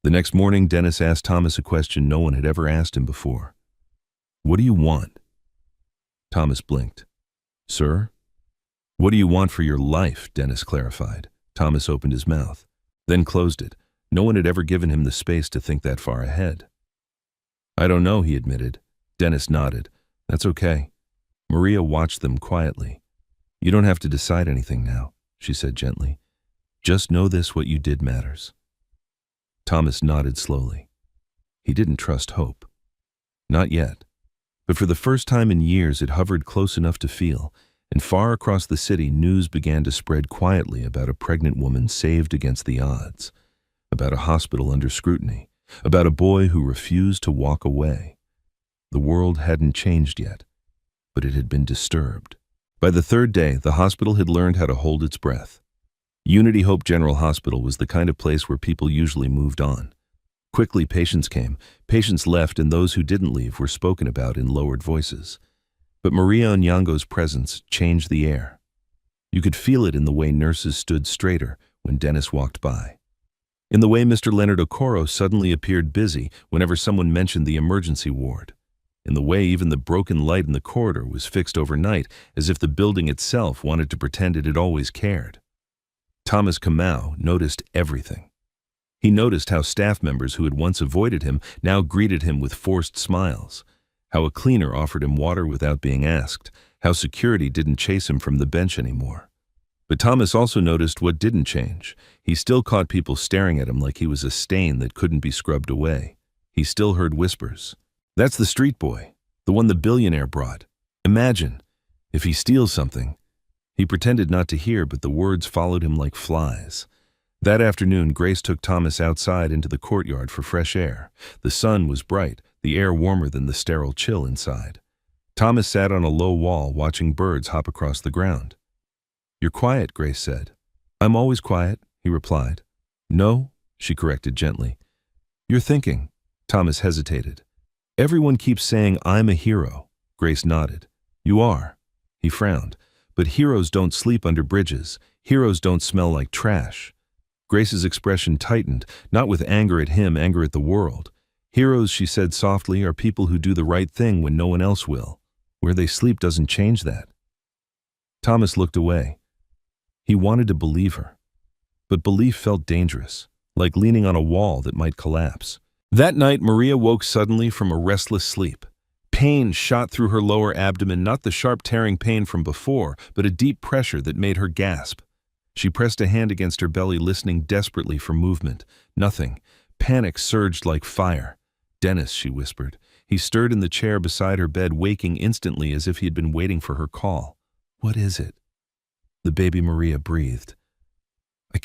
The next morning, Dennis asked Thomas a question no one had ever asked him before. What do you want? Thomas blinked. Sir? What do you want for your life? Dennis clarified. Thomas opened his mouth, then closed it. No one had ever given him the space to think that far ahead. I don't know, he admitted. Dennis nodded. That's okay. Maria watched them quietly. You don't have to decide anything now, she said gently. Just know this, what you did matters. Thomas nodded slowly. He didn't trust hope. Not yet. But for the first time in years, it hovered close enough to feel, and far across the city, news began to spread quietly about a pregnant woman saved against the odds, about a hospital under scrutiny, about a boy who refused to walk away. The world hadn't changed yet, but it had been disturbed. By the third day, the hospital had learned how to hold its breath. Unity Hope General Hospital was the kind of place where people usually moved on. Quickly, patients came. Patients left, and those who didn't leave were spoken about in lowered voices. But Maria Onyango's presence changed the air. You could feel it in the way nurses stood straighter when Dennis walked by. In the way Mr. Leonard Okoro suddenly appeared busy whenever someone mentioned the emergency ward. In the way even the broken light in the corridor was fixed overnight, as if the building itself wanted to pretend it had always cared. Thomas Kamau noticed everything. He noticed how staff members who had once avoided him now greeted him with forced smiles, how a cleaner offered him water without being asked, how security didn't chase him from the bench anymore. But Thomas also noticed what didn't change. He still caught people staring at him like he was a stain that couldn't be scrubbed away. He still heard whispers. "That's the street boy, the one the billionaire brought. Imagine, if he steals something." He pretended not to hear, but the words followed him like flies. That afternoon, Grace took Thomas outside into the courtyard for fresh air. The sun was bright, the air warmer than the sterile chill inside. Thomas sat on a low wall watching birds hop across the ground. "You're quiet," Grace said. "I'm always quiet," he replied. "No," she corrected gently. "You're thinking." Thomas hesitated. "Everyone keeps saying I'm a hero." Grace nodded. "You are." He frowned. "But heroes don't sleep under bridges. Heroes don't smell like trash." Grace's expression tightened, not with anger at him, anger at the world. "Heroes," she said softly, "are people who do the right thing when no one else will. Where they sleep doesn't change that." Thomas looked away. He wanted to believe her. But belief felt dangerous, like leaning on a wall that might collapse. That night, Maria woke suddenly from a restless sleep. Pain shot through her lower abdomen, not the sharp tearing pain from before, but a deep pressure that made her gasp. She pressed a hand against her belly, listening desperately for movement. Nothing. Panic surged like fire. "Dennis," she whispered. He stirred in the chair beside her bed, waking instantly as if he had been waiting for her call. "What is it?" The baby Maria breathed. I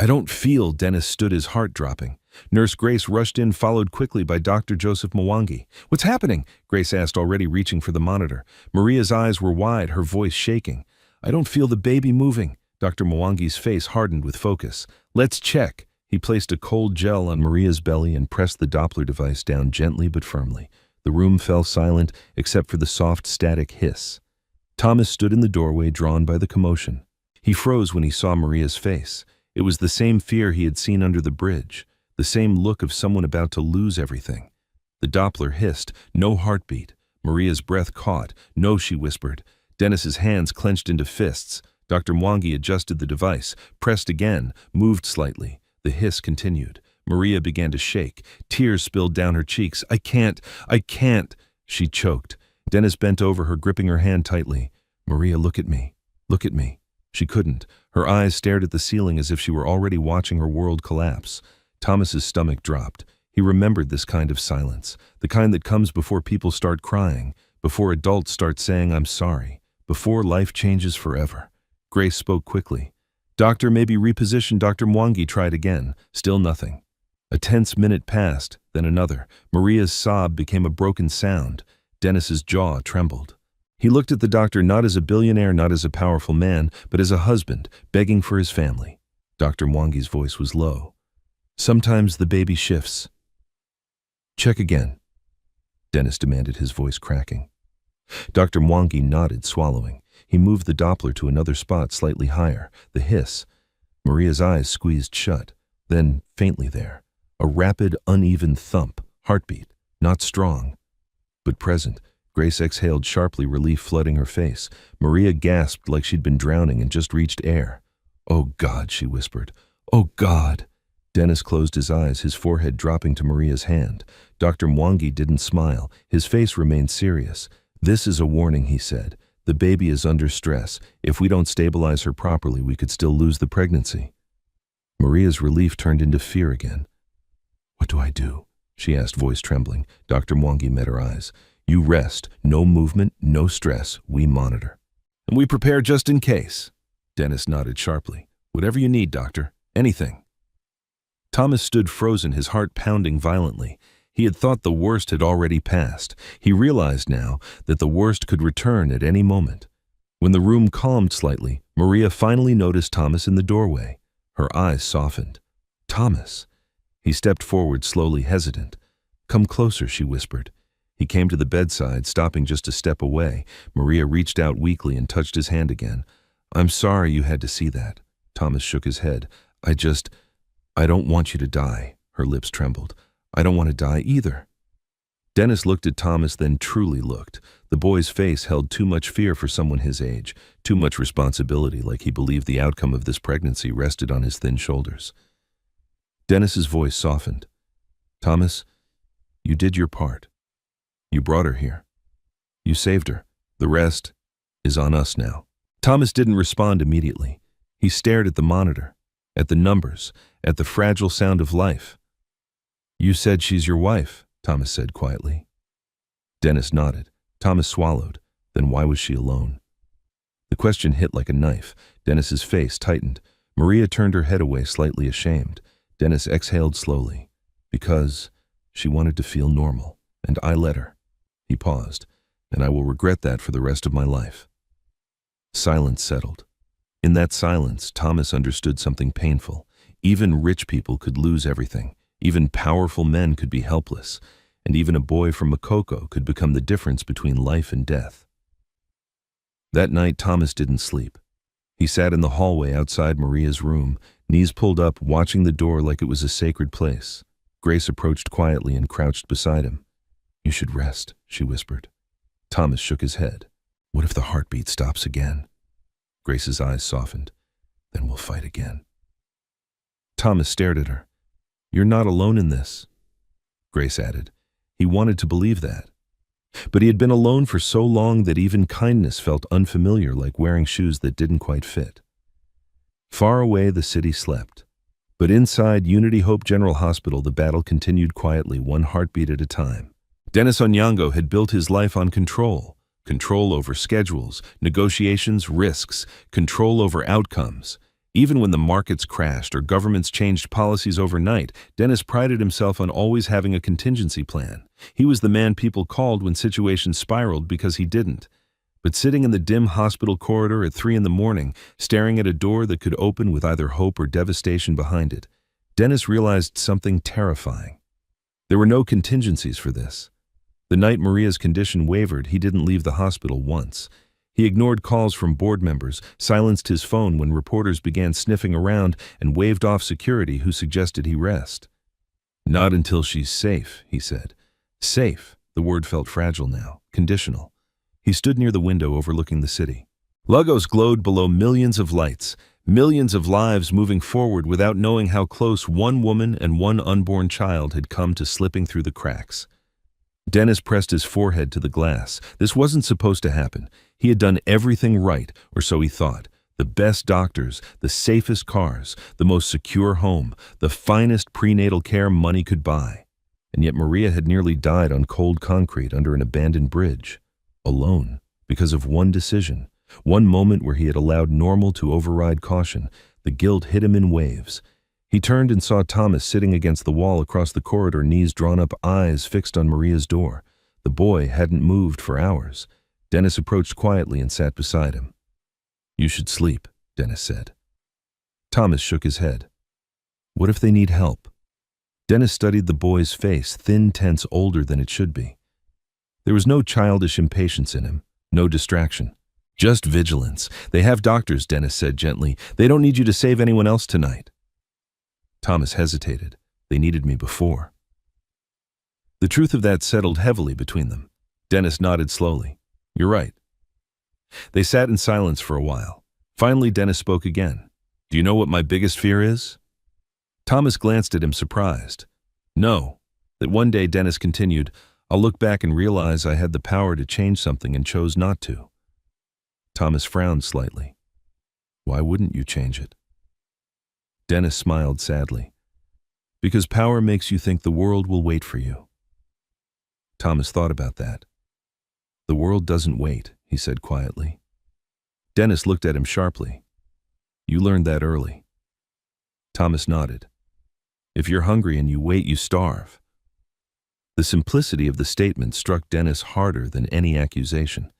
don't feel," Dennis stood, his heart dropping. Nurse Grace rushed in, followed quickly by Dr. Joseph Mwangi. "What's happening?" Grace asked, already reaching for the monitor. Maria's eyes were wide, her voice shaking. "I don't feel the baby moving." Dr. Mwangi's face hardened with focus. "Let's check." He placed a cold gel on Maria's belly and pressed the Doppler device down gently but firmly. The room fell silent, except for the soft, static hiss. Thomas stood in the doorway, drawn by the commotion. He froze when he saw Maria's face. It was the same fear he had seen under the bridge, the same look of someone about to lose everything. The Doppler hissed. No heartbeat. Maria's breath caught. "No," she whispered. Dennis's hands clenched into fists. Dr. Mwangi adjusted the device, pressed again, moved slightly. The hiss continued. Maria began to shake. Tears spilled down her cheeks. I can't. She choked. Dennis bent over her, gripping her hand tightly. "Maria, look at me. Look at me." She couldn't. Her eyes stared at the ceiling as if she were already watching her world collapse. Thomas's stomach dropped. He remembered this kind of silence, the kind that comes before people start crying, before adults start saying I'm sorry, before life changes forever. Grace spoke quickly. "Doctor, maybe reposition." Dr. Mwangi tried again. Still nothing. A tense minute passed, then another. Maria's sob became a broken sound. Dennis's jaw trembled. He looked at the doctor not as a billionaire, not as a powerful man, but as a husband, begging for his family. Dr. Mwangi's voice was low. "Sometimes the baby shifts." "Check again," Dennis demanded, his voice cracking. Dr. Mwangi nodded, swallowing. He moved the Doppler to another spot slightly higher. The hiss. Maria's eyes squeezed shut. Then, faintly there, a rapid, uneven thump, heartbeat, not strong, but present. Grace exhaled sharply, relief flooding her face. Maria gasped like she'd been drowning and just reached air. "Oh God," she whispered. "Oh God." Dennis closed his eyes, his forehead dropping to Maria's hand. Dr. Mwangi didn't smile. His face remained serious. "This is a warning," he said. "The baby is under stress. If we don't stabilize her properly, we could still lose the pregnancy." Maria's relief turned into fear again. "What do I do?" she asked, voice trembling. Dr. Mwangi met her eyes. "You rest. No movement, no stress. We monitor. And we prepare just in case." Dennis nodded sharply. "Whatever you need, doctor. Anything." Thomas stood frozen, his heart pounding violently. He had thought the worst had already passed. He realized now that the worst could return at any moment. When the room calmed slightly, Maria finally noticed Thomas in the doorway. Her eyes softened. "Thomas." He stepped forward slowly, hesitant. "Come closer," she whispered. He came to the bedside, stopping just a step away. Maria reached out weakly and touched his hand again. "I'm sorry you had to see that." Thomas shook his head. I don't want you to die." Her lips trembled. "I don't want to die either." Dennis looked at Thomas, then truly looked. The boy's face held too much fear for someone his age, too much responsibility, like he believed the outcome of this pregnancy rested on his thin shoulders. Dennis's voice softened. "Thomas, you did your part. You brought her here. You saved her. The rest is on us now." Thomas didn't respond immediately. He stared at the monitor, at the numbers, at the fragile sound of life. "You said she's your wife," Thomas said quietly. Dennis nodded. Thomas swallowed. Then why was she alone? The question hit like a knife. Dennis's face tightened. Maria turned her head away, slightly ashamed. Dennis exhaled slowly. "Because she wanted to feel normal, and I let her." He paused. "And I will regret that for the rest of my life." Silence settled. In that silence, Thomas understood something painful. Even rich people could lose everything. Even powerful men could be helpless. And even a boy from Makoko could become the difference between life and death. That night, Thomas didn't sleep. He sat in the hallway outside Maria's room, knees pulled up, watching the door like it was a sacred place. Grace approached quietly and crouched beside him. "You should rest," she whispered. Thomas shook his head. "What if the heartbeat stops again?" Grace's eyes softened. "Then we'll fight again." Thomas stared at her. "You're not alone in this," Grace added. He wanted to believe that. But he had been alone for so long that even kindness felt unfamiliar, like wearing shoes that didn't quite fit. Far away, the city slept. But inside Unity Hope General Hospital, the battle continued quietly, one heartbeat at a time. Dennis Onyango had built his life on control. Control over schedules, negotiations, risks, control over outcomes. Even when the markets crashed or governments changed policies overnight, Dennis prided himself on always having a contingency plan. He was the man people called when situations spiraled because he didn't. But sitting in the dim hospital corridor at 3 a.m, staring at a door that could open with either hope or devastation behind it, Dennis realized something terrifying. There were no contingencies for this. The night Maria's condition wavered, he didn't leave the hospital once. He ignored calls from board members, silenced his phone when reporters began sniffing around, and waved off security who suggested he rest. "Not until she's safe," he said. Safe. The word felt fragile now, conditional. He stood near the window overlooking the city. Lagos glowed below millions of lights, millions of lives moving forward without knowing how close one woman and one unborn child had come to slipping through the cracks. Dennis pressed his forehead to the glass. This wasn't supposed to happen. He had done everything right, or so he thought. The best doctors, the safest cars, the most secure home, the finest prenatal care money could buy. And yet Maria had nearly died on cold concrete under an abandoned bridge. Alone, because of one decision. One moment where he had allowed normal to override caution. The guilt hit him in waves. He turned and saw Thomas sitting against the wall across the corridor, knees drawn up, eyes fixed on Maria's door. The boy hadn't moved for hours. Dennis approached quietly and sat beside him. "You should sleep," Dennis said. Thomas shook his head. "What if they need help?" Dennis studied the boy's face, thin, tense, older than it should be. There was no childish impatience in him, no distraction. Just vigilance. "They have doctors," Dennis said gently. "They don't need you to save anyone else tonight." Thomas hesitated. "They needed me before." The truth of that settled heavily between them. Dennis nodded slowly. "You're right." They sat in silence for a while. Finally, Dennis spoke again. "Do you know what my biggest fear is?" Thomas glanced at him, surprised. "No." That one day, Dennis continued, "I'll look back and realize I had the power to change something and chose not to." Thomas frowned slightly. "Why wouldn't you change it?" Dennis smiled sadly. "Because power makes you think the world will wait for you." Thomas thought about that. "The world doesn't wait," he said quietly. Dennis looked at him sharply. "You learned that early." Thomas nodded. "If you're hungry and you wait, you starve." The simplicity of the statement struck Dennis harder than any accusation.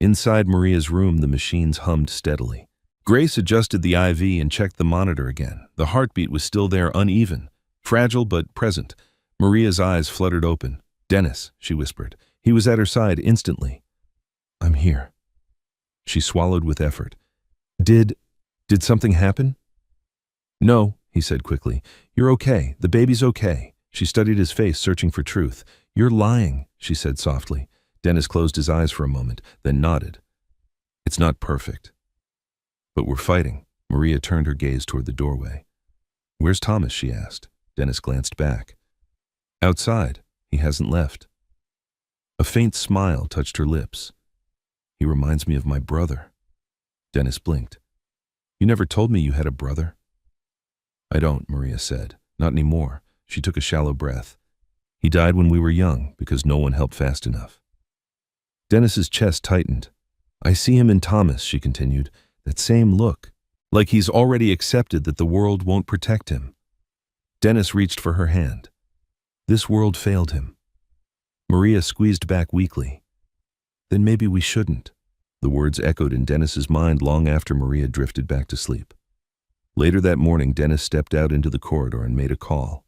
Inside Maria's room, the machines hummed steadily. Grace adjusted the IV and checked the monitor again. The heartbeat was still there, uneven. For fragile but present. Maria's eyes fluttered open. "Dennis," she whispered. He was at her side instantly. "I'm here." She swallowed with effort. Did something happen?" "No," he said quickly. "You're okay. The baby's okay." She studied his face, searching for truth. "You're lying," she said softly. Dennis closed his eyes for a moment, then nodded. "It's not perfect. But we're fighting." Maria turned her gaze toward the doorway. "Where's Thomas?" she asked. Dennis glanced back. "Outside. He hasn't left." A faint smile touched her lips. "He reminds me of my brother." Dennis blinked. "You never told me you had a brother." "I don't," Maria said. "Not anymore." She took a shallow breath. "He died when we were young because no one helped fast enough." Dennis's chest tightened. "I see him in Thomas," she continued. "That same look. Like he's already accepted that the world won't protect him." Dennis reached for her hand. "This world failed him." Maria squeezed back weakly. "Then maybe we shouldn't." The words echoed in Dennis's mind long after Maria drifted back to sleep. Later that morning, Dennis stepped out into the corridor and made a call.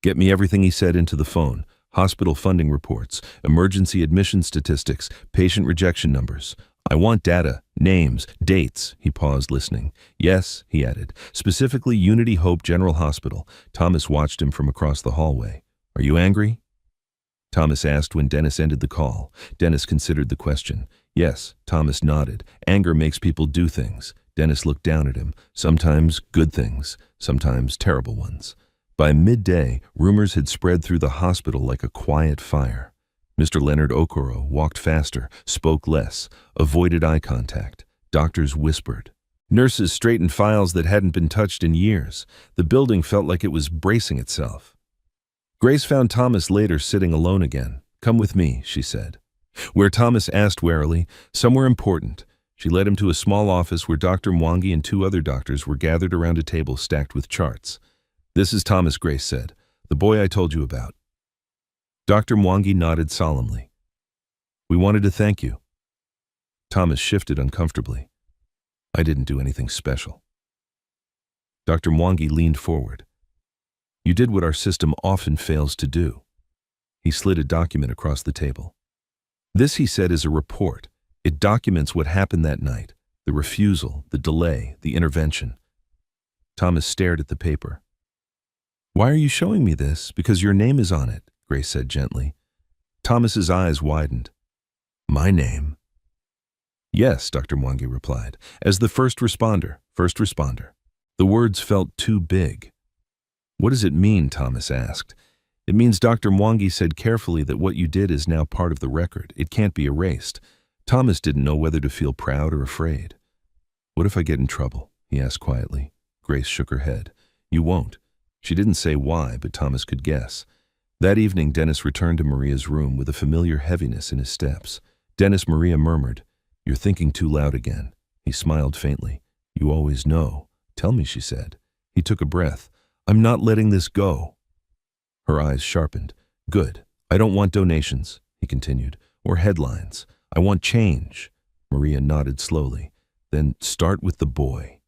"Get me everything," he said into the phone. "Hospital funding reports, emergency admission statistics, patient rejection numbers. I want data, names, dates." He paused, listening. "Yes," he added, "specifically Unity Hope General Hospital." Thomas watched him from across the hallway. "Are you angry?" Thomas asked when Dennis ended the call. Dennis considered the question. "Yes," Thomas nodded. "Anger makes people do things." Dennis looked down at him. "Sometimes good things, sometimes terrible ones." By midday, rumors had spread through the hospital like a quiet fire. Mr. Leonard Okoro walked faster, spoke less, avoided eye contact. Doctors whispered. Nurses straightened files that hadn't been touched in years. The building felt like it was bracing itself. Grace found Thomas later sitting alone again. "Come with me," she said. Where Thomas asked warily, "Somewhere important." She led him to a small office where Dr. Mwangi and two other doctors were gathered around a table stacked with charts. "This is Thomas," Grace said. "The boy I told you about." Dr. Mwangi nodded solemnly. "We wanted to thank you." Thomas shifted uncomfortably. "I didn't do anything special." Dr. Mwangi leaned forward. "You did what our system often fails to do." He slid a document across the table. "This," he said, "is a report. It documents what happened that night, the refusal, the delay, the intervention." Thomas stared at the paper. "Why are you showing me this?" "Because your name is on it," Grace said gently. Thomas's eyes widened. "My name?" "Yes," Dr. Mwangi replied, "as the first responder. The words felt too big. "What does it mean?" Thomas asked. "It means," Dr. Mwangi said carefully, "that what you did is now part of the record. It can't be erased." Thomas didn't know whether to feel proud or afraid. "What if I get in trouble?" he asked quietly. Grace shook her head. "You won't." She didn't say why, but Thomas could guess. That evening, Dennis returned to Maria's room with a familiar heaviness in his steps. "Dennis," Maria murmured, "you're thinking too loud again." He smiled faintly. "You always know." "Tell me," she said. He took a breath. "I'm not letting this go." Her eyes sharpened. "Good. I don't want donations," he continued, "or headlines. I want change." Maria nodded slowly. "Then start with the boy."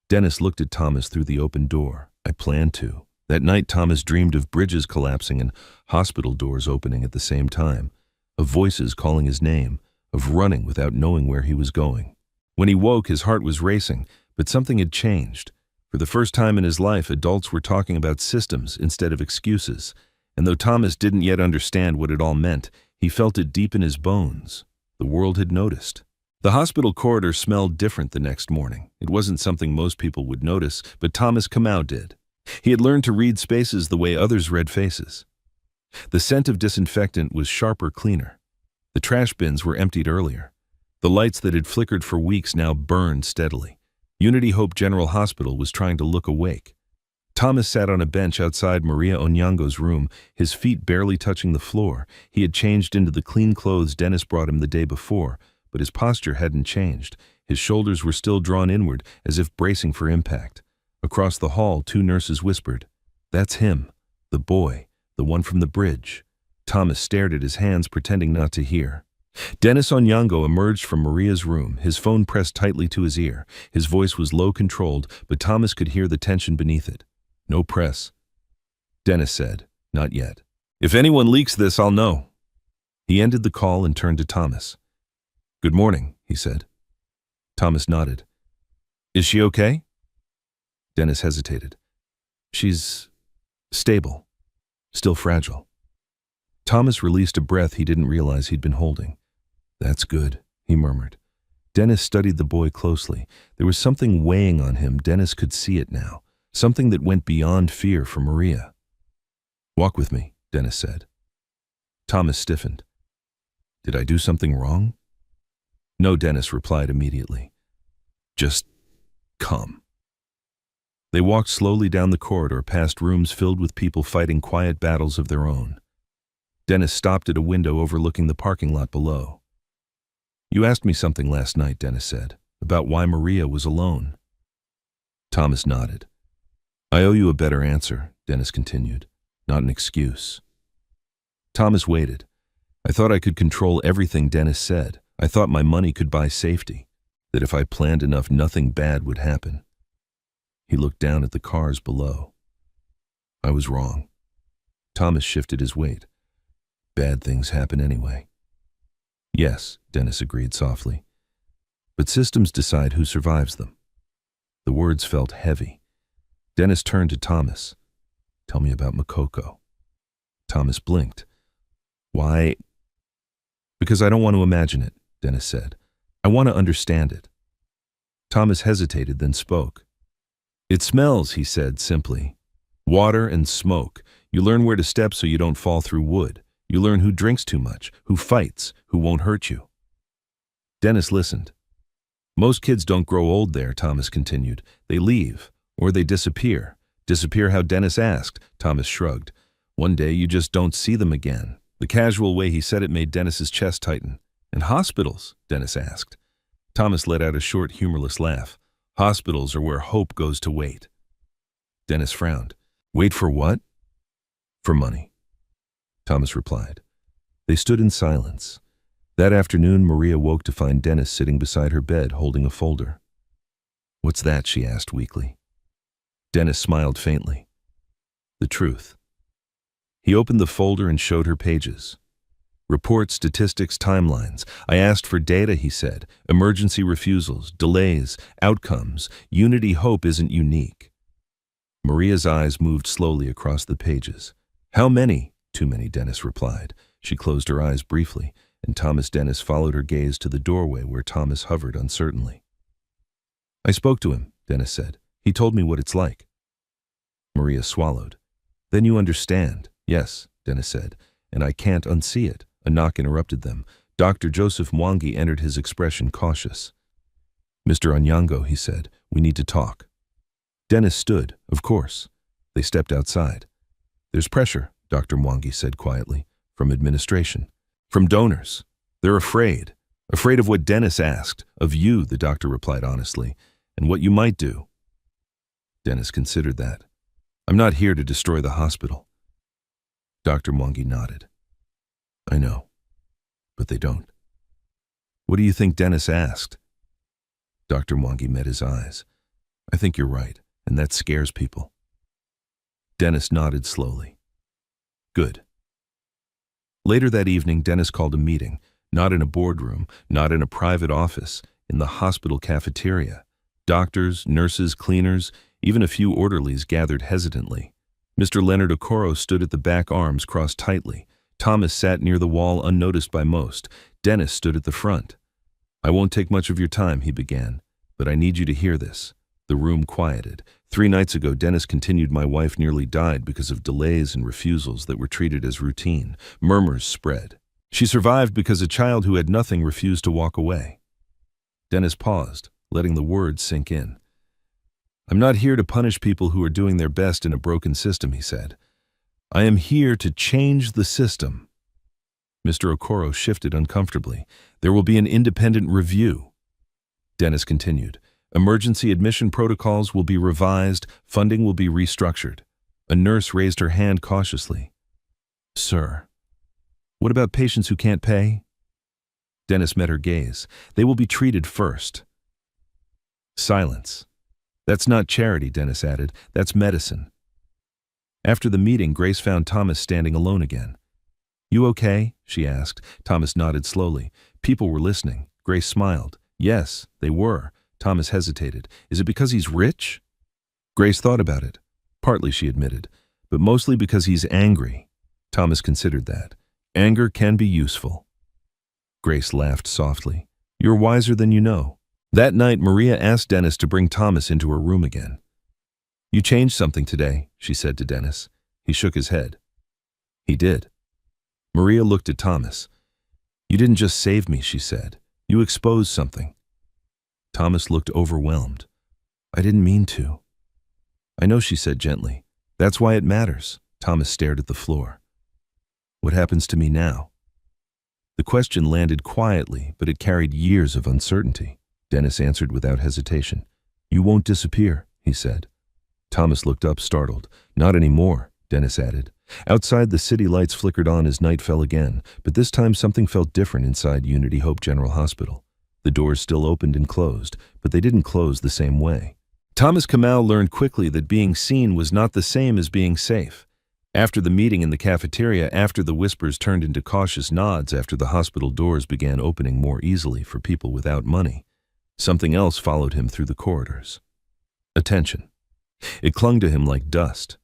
Dennis looked at Thomas through the open door. "I plan to." That night, Thomas dreamed of bridges collapsing and hospital doors opening at the same time, of voices calling his name, of running without knowing where he was going. When he woke, his heart was racing, but something had changed. For the first time in his life, adults were talking about systems instead of excuses. And though Thomas didn't yet understand what it all meant, he felt it deep in his bones. The world had noticed. The hospital corridor smelled different the next morning. It wasn't something most people would notice, but Thomas Kamau did. He had learned to read spaces the way others read faces. The scent of disinfectant was sharper, cleaner. The trash bins were emptied earlier. The lights that had flickered for weeks now burned steadily. Unity Hope General Hospital was trying to look awake. Thomas sat on a bench outside Maria Onyango's room, his feet barely touching the floor. He had changed into the clean clothes Dennis brought him the day before, but his posture hadn't changed. His shoulders were still drawn inward, as if bracing for impact. Across the hall, two nurses whispered, "That's him, the boy, the one from the bridge." Thomas stared at his hands, pretending not to hear. Dennis Onyango emerged from Maria's room, his phone pressed tightly to his ear. His voice was low, controlled, but Thomas could hear the tension beneath it. "No press. Dennis said, "Not yet. If anyone leaks this, I'll know." He ended the call and turned to Thomas. "Good morning," he said. Thomas nodded. "Is she okay?" Dennis hesitated. "She's stable, still fragile." Thomas released a breath he didn't realize he'd been holding. "That's good," he murmured. Dennis studied the boy closely. There was something weighing on him. Dennis could see it now, something that went beyond fear for Maria. "Walk with me," Dennis said. Thomas stiffened. "Did I do something wrong?" "No," Dennis replied immediately. "Just come." They walked slowly down the corridor past rooms filled with people fighting quiet battles of their own. Dennis stopped at a window overlooking the parking lot below. "You asked me something last night," Dennis said, "about why Maria was alone." Thomas nodded. "I owe you a better answer," Dennis continued, "not an excuse." Thomas waited. "I thought I could control everything," Dennis said. "I thought my money could buy safety, that if I planned enough, nothing bad would happen." He looked down at the cars below. "I was wrong." Thomas shifted his weight. "Bad things happen anyway." "Yes," Dennis agreed softly. "But systems decide who survives them." The words felt heavy. Dennis turned to Thomas. "Tell me about Makoko." Thomas blinked. "Why?" "Because I don't want to imagine it," Dennis said. "I want to understand it." Thomas hesitated, then spoke. "It smells," he said simply. "Water and smoke. You learn where to step so you don't fall through wood. You learn who drinks too much, who fights, who won't hurt you." Dennis listened. "Most kids don't grow old there," Thomas continued. "They leave, or they disappear." "Disappear how?" Dennis asked. Thomas shrugged. "One day you just don't see them again." The casual way he said it made Dennis's chest tighten. "And hospitals?" Dennis asked. Thomas let out a short, humorless laugh. "Hospitals are where hope goes to wait." Dennis frowned. "Wait for what?" "For money," Thomas replied. They stood in silence. That afternoon, Maria woke to find Dennis sitting beside her bed holding a folder. "What's that?" she asked weakly. Dennis smiled faintly. "The truth." He opened the folder and showed her pages. "Reports, statistics, timelines. I asked for data," he said. "Emergency refusals, delays, outcomes. Unity Hope isn't unique." Maria's eyes moved slowly across the pages. "How many?" "Too many," Dennis replied. She closed her eyes briefly, and Thomas Dennis followed her gaze to the doorway where Thomas hovered uncertainly. "I spoke to him," Dennis said. "He told me what it's like." Maria swallowed. "Then you understand." "Yes," Dennis said, "and I can't unsee it." A knock interrupted them. Dr. Joseph Mwangi entered, his expression cautious. "Mr. Onyango," he said, "we need to talk." Dennis stood. "Of course." They stepped outside. "There's pressure," Dr. Mwangi said quietly, "from administration, from donors. They're afraid. Afraid of what Dennis asked. Of you," the doctor replied honestly, "and what you might do." Dennis considered that. "I'm not here to destroy the hospital." Dr. Mwangi nodded. "I know, but they don't." "What do you think Dennis asked?" Dr. Mwangi met his eyes. "I think you're right, and that scares people." Dennis nodded slowly. "Good." Later that evening, Dennis called a meeting, not in a boardroom, not in a private office, in the hospital cafeteria. Doctors, nurses, cleaners, even a few orderlies gathered hesitantly. Mr. Leonard Okoro stood at the back, arms crossed tightly. Thomas sat near the wall, unnoticed by most. Dennis stood at the front. "I won't take much of your time," he began, "but I need you to hear this." The room quieted. 3 nights ago, Dennis continued, "My wife nearly died because of delays and refusals that were treated as routine." Murmurs spread. "She survived because a child who had nothing refused to walk away." Dennis paused, letting the words sink in. "I'm not here to punish people who are doing their best in a broken system," he said. "I am here to change the system." Mr. Okoro shifted uncomfortably. "There will be an independent review." Dennis continued. "Emergency admission protocols will be revised, funding will be restructured." A nurse raised her hand cautiously. "Sir, what about patients who can't pay?" Dennis met her gaze. "They will be treated first." Silence. "That's not charity," Dennis added. "That's medicine." After the meeting, Grace found Thomas standing alone again. "You okay?" she asked. Thomas nodded slowly. People were listening. Grace smiled. Yes, they were. Thomas hesitated. "Is it because he's rich?" Grace thought about it. Partly, she admitted, but mostly because he's angry. Thomas considered that. Anger can be useful. Grace laughed softly. "You're wiser than you know." That night, Maria asked Dennis to bring Thomas into her room again. "You changed something today," she said to Dennis. He shook his head. "He did." Maria looked at Thomas. "You didn't just save me," she said. "You exposed something." Thomas looked overwhelmed. "I didn't mean to." "I know," she said gently. "That's why it matters." Thomas stared at the floor. "What happens to me now?" The question landed quietly, but it carried years of uncertainty. Dennis answered without hesitation. "You won't disappear," he said. Thomas looked up, startled. "Not anymore," Dennis added. Outside, the city lights flickered on as night fell again, but this time something felt different inside Unity Hope General Hospital. The doors still opened and closed, but they didn't close the same way. Thomas Kamal learned quickly that being seen was not the same as being safe. After the meeting in the cafeteria, after the whispers turned into cautious nods, after the hospital doors began opening more easily for people without money, something else followed him through the corridors. Attention. It clung to him like dust.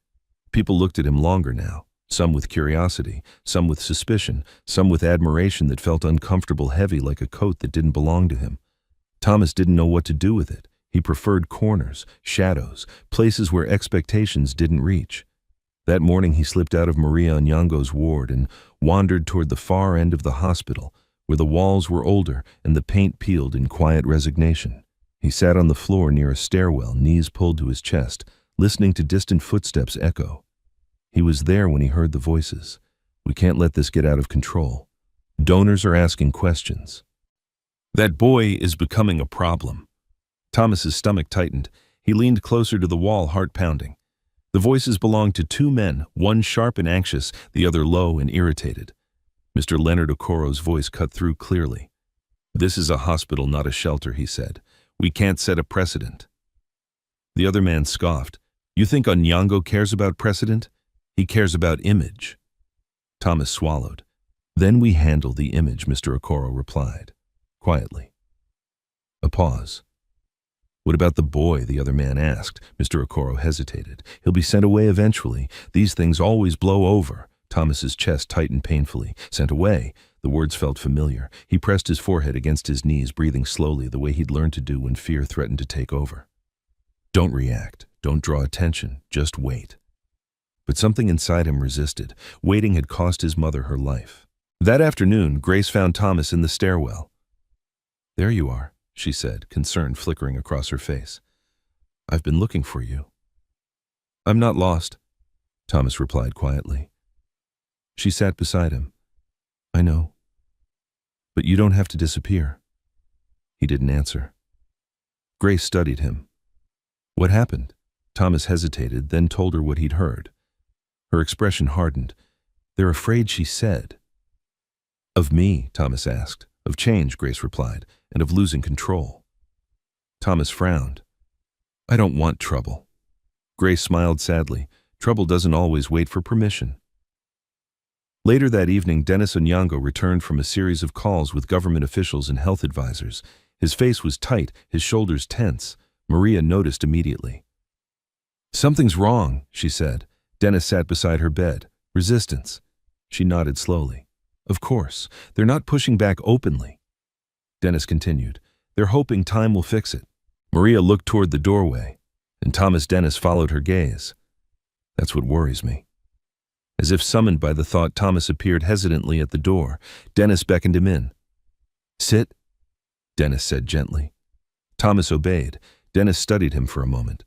People looked at him longer now, some with curiosity, some with suspicion, some with admiration that felt uncomfortable, heavy like a coat that didn't belong to him. Thomas didn't know what to do with it. He preferred corners, shadows, places where expectations didn't reach. That morning he slipped out of Maria Onyango's ward and wandered toward the far end of the hospital, where the walls were older and the paint peeled in quiet resignation. He sat on the floor near a stairwell, knees pulled to his chest, listening to distant footsteps echo. He was there when he heard the voices. "We can't let this get out of control. Donors are asking questions. That boy is becoming a problem." Thomas's stomach tightened. He leaned closer to the wall, heart pounding. The voices belonged to two men, one sharp and anxious, the other low and irritated. Mr. Leonard Okoro's voice cut through clearly. "This is a hospital, not a shelter," he said. "We can't set a precedent." The other man scoffed. "You think Onyango cares about precedent? He cares about image." Thomas swallowed. "Then we handle the image," Mr. Okoro replied, quietly. A pause. "What about the boy?" the other man asked. Mr. Okoro hesitated. "He'll be sent away eventually. These things always blow over." Thomas's chest tightened painfully. "Sent away." The words felt familiar. He pressed his forehead against his knees, breathing slowly, the way he'd learned to do when fear threatened to take over. "Don't react. Don't draw attention. Just wait." But something inside him resisted. Waiting had cost his mother her life. That afternoon, Grace found Thomas in the stairwell. "There you are," she said, concern flickering across her face. "I've been looking for you." "I'm not lost," Thomas replied quietly. She sat beside him. "I know. But you don't have to disappear." He didn't answer. Grace studied him. "What happened?" Thomas hesitated, then told her what he'd heard. Her expression hardened. "They're afraid," she said. "Of me?" Thomas asked. "Of change," Grace replied, "and of losing control." Thomas frowned. "I don't want trouble." Grace smiled sadly. "Trouble doesn't always wait for permission." Later that evening, Dennis Onyango returned from a series of calls with government officials and health advisors. His face was tight, his shoulders tense. Maria noticed immediately. "Something's wrong," she said. Dennis sat beside her bed. "Resistance." She nodded slowly. "Of course. They're not pushing back openly." Dennis continued. "They're hoping time will fix it." Maria looked toward the doorway, and Thomas Dennis followed her gaze. "That's what worries me." As if summoned by the thought, Thomas appeared hesitantly at the door. Dennis beckoned him in. "Sit," Dennis said gently. Thomas obeyed. Dennis studied him for a moment.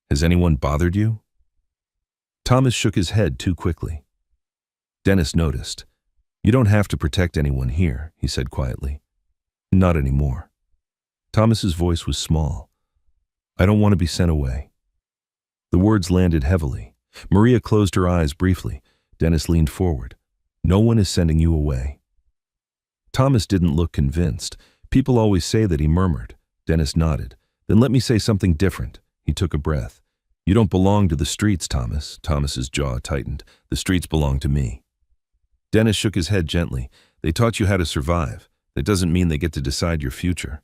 "Has anyone bothered you?" Thomas shook his head too quickly. Dennis noticed. "You don't have to protect anyone here," he said quietly. "Not anymore." Thomas's voice was small. "I don't want to be sent away." The words landed heavily. Maria closed her eyes briefly. Dennis leaned forward. "No one is sending you away." Thomas didn't look convinced. "People always say that," he murmured. Dennis nodded. "Then let me say something different." He took a breath. You don't belong to the streets, Thomas. Thomas's jaw tightened. The streets belong to me. Dennis shook his head gently. They taught you how to survive. That doesn't mean they get to decide your future.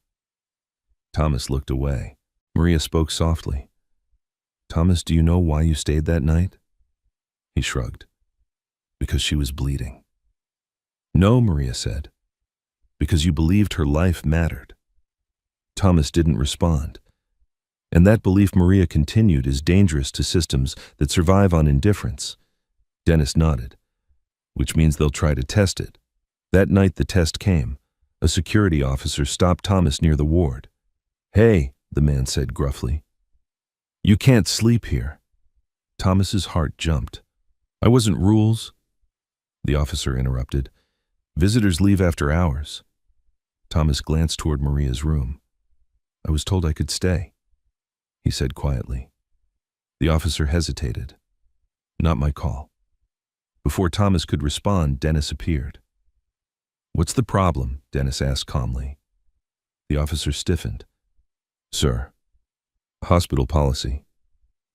Thomas looked away. Maria spoke softly. Thomas, do you know why you stayed that night? He shrugged. Because she was bleeding. No, Maria said. Because you believed her life mattered. Thomas didn't respond. And that belief, Maria continued, is dangerous to systems that survive on indifference. Dennis nodded. Which means they'll try to test it. That night the test came. A security officer stopped Thomas near the ward. Hey, the man said gruffly. You can't sleep here. Thomas's heart jumped. I wasn't rules. The officer interrupted. Visitors leave after hours. Thomas glanced toward Maria's room. I was told I could stay, he said quietly. The officer hesitated. Not my call. Before Thomas could respond, Dennis appeared. What's the problem? Dennis asked calmly. The officer stiffened. Sir, hospital policy.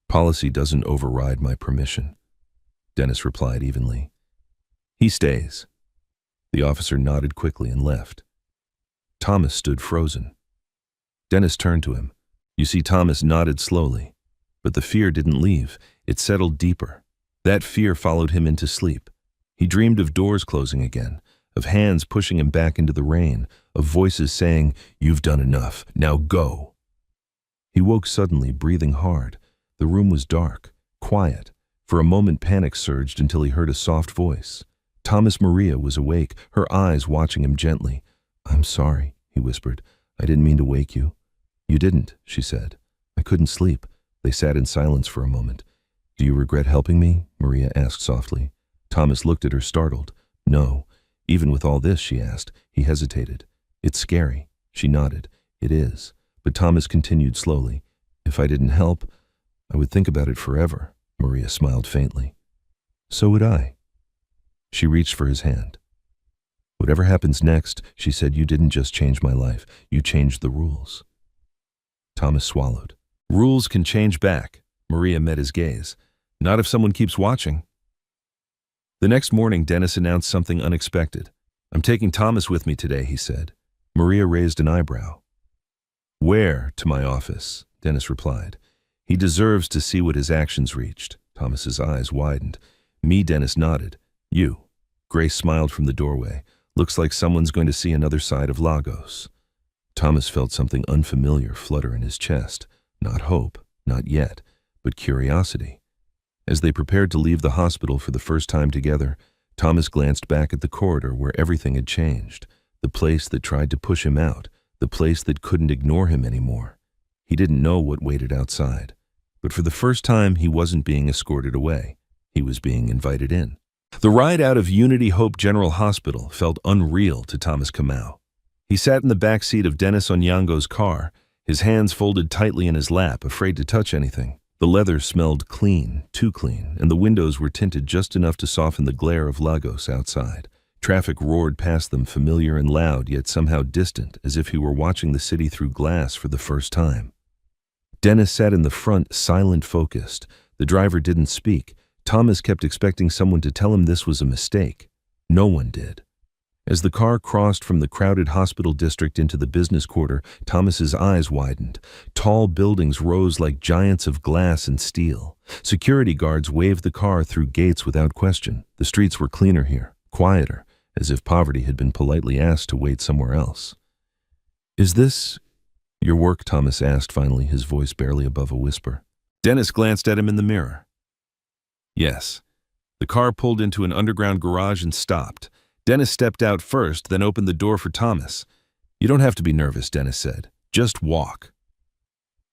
Policy doesn't override my permission. Dennis replied evenly. He stays. The officer nodded quickly and left. Thomas stood frozen. Dennis turned to him. You see, Thomas nodded slowly. But the fear didn't leave. It settled deeper. That fear followed him into sleep. He dreamed of doors closing again, of hands pushing him back into the rain, of voices saying, You've done enough, now go. He woke suddenly, breathing hard. The room was dark, quiet. For a moment panic surged until he heard a soft voice. Thomas Maria was awake, her eyes watching him gently. I'm sorry, he whispered. I didn't mean to wake you. You didn't, she said. I couldn't sleep. They sat in silence for a moment. Do you regret helping me? Maria asked softly. Thomas looked at her, startled. No. Even with all this, she asked. He hesitated. It's scary. She nodded. It is. But Thomas continued slowly. If I didn't help, I would think about it forever. Maria smiled faintly. So would I. She reached for his hand. Whatever happens next, she said, you didn't just change my life. You changed the rules. Thomas swallowed. Rules can change back. Maria met his gaze. Not if someone keeps watching. The next morning, Dennis announced something unexpected. I'm taking Thomas with me today, he said. Maria raised an eyebrow. Where? To my office, Dennis replied. He deserves to see what his actions reached. Thomas's eyes widened. Me, Dennis nodded. You. Grace smiled from the doorway. Looks like someone's going to see another side of Lagos. Thomas felt something unfamiliar flutter in his chest. Not hope, not yet, but curiosity. As they prepared to leave the hospital for the first time together, Thomas glanced back at the corridor where everything had changed. The place that tried to push him out. The place that couldn't ignore him anymore. He didn't know what waited outside. But for the first time, he wasn't being escorted away. He was being invited in. The ride out of Unity Hope General Hospital felt unreal to Thomas Kamau. He sat in the back seat of Dennis Onyango's car, his hands folded tightly in his lap, afraid to touch anything. The leather smelled clean, too clean, and the windows were tinted just enough to soften the glare of Lagos outside. Traffic roared past them, familiar and loud, yet somehow distant, as if he were watching the city through glass for the first time. Dennis sat in the front, silent, focused. The driver didn't speak. Thomas kept expecting someone to tell him this was a mistake. No one did. As the car crossed from the crowded hospital district into the business quarter, Thomas's eyes widened. Tall buildings rose like giants of glass and steel. Security guards waved the car through gates without question. The streets were cleaner here, quieter, as if poverty had been politely asked to wait somewhere else. Is this your work? Thomas asked finally, his voice barely above a whisper. Dennis glanced at him in the mirror. Yes. The car pulled into an underground garage and stopped. Dennis stepped out first, then opened the door for Thomas. You don't have to be nervous, Dennis said. Just walk.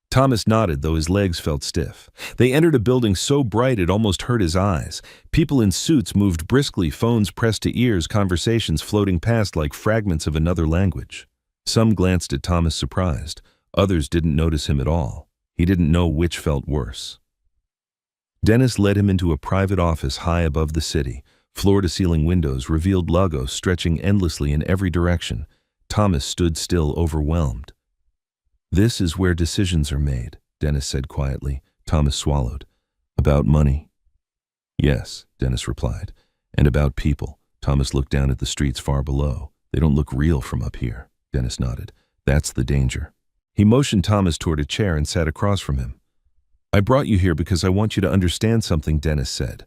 Thomas nodded, though his legs felt stiff. They entered a building so bright it almost hurt his eyes. People in suits moved briskly, phones pressed to ears, conversations floating past like fragments of another language. Some glanced at Thomas surprised. Others didn't notice him at all. He didn't know which felt worse. Dennis led him into a private office high above the city. Floor-to-ceiling windows revealed Lagos stretching endlessly in every direction. Thomas stood still, overwhelmed. This is where decisions are made, Dennis said quietly. Thomas swallowed. About money? Yes, Dennis replied. And about people. Thomas looked down at the streets far below. They don't look real from up here. Dennis nodded. That's the danger. He motioned Thomas toward a chair and sat across from him. I brought you here because I want you to understand something, Dennis said.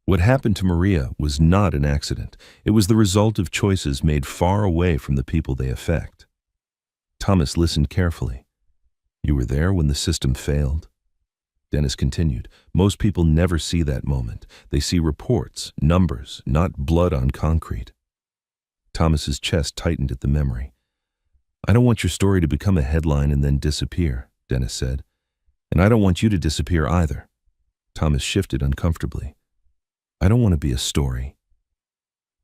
What happened to Maria was not an accident. It was the result of choices made far away from the people they affect. Thomas listened carefully. You were there when the system failed? Dennis continued. Most people never see that moment. They see reports, numbers, not blood on concrete. Thomas's chest tightened at the memory. I don't want your story to become a headline and then disappear, Dennis said. And I don't want you to disappear either. Thomas shifted uncomfortably. I don't want to be a story.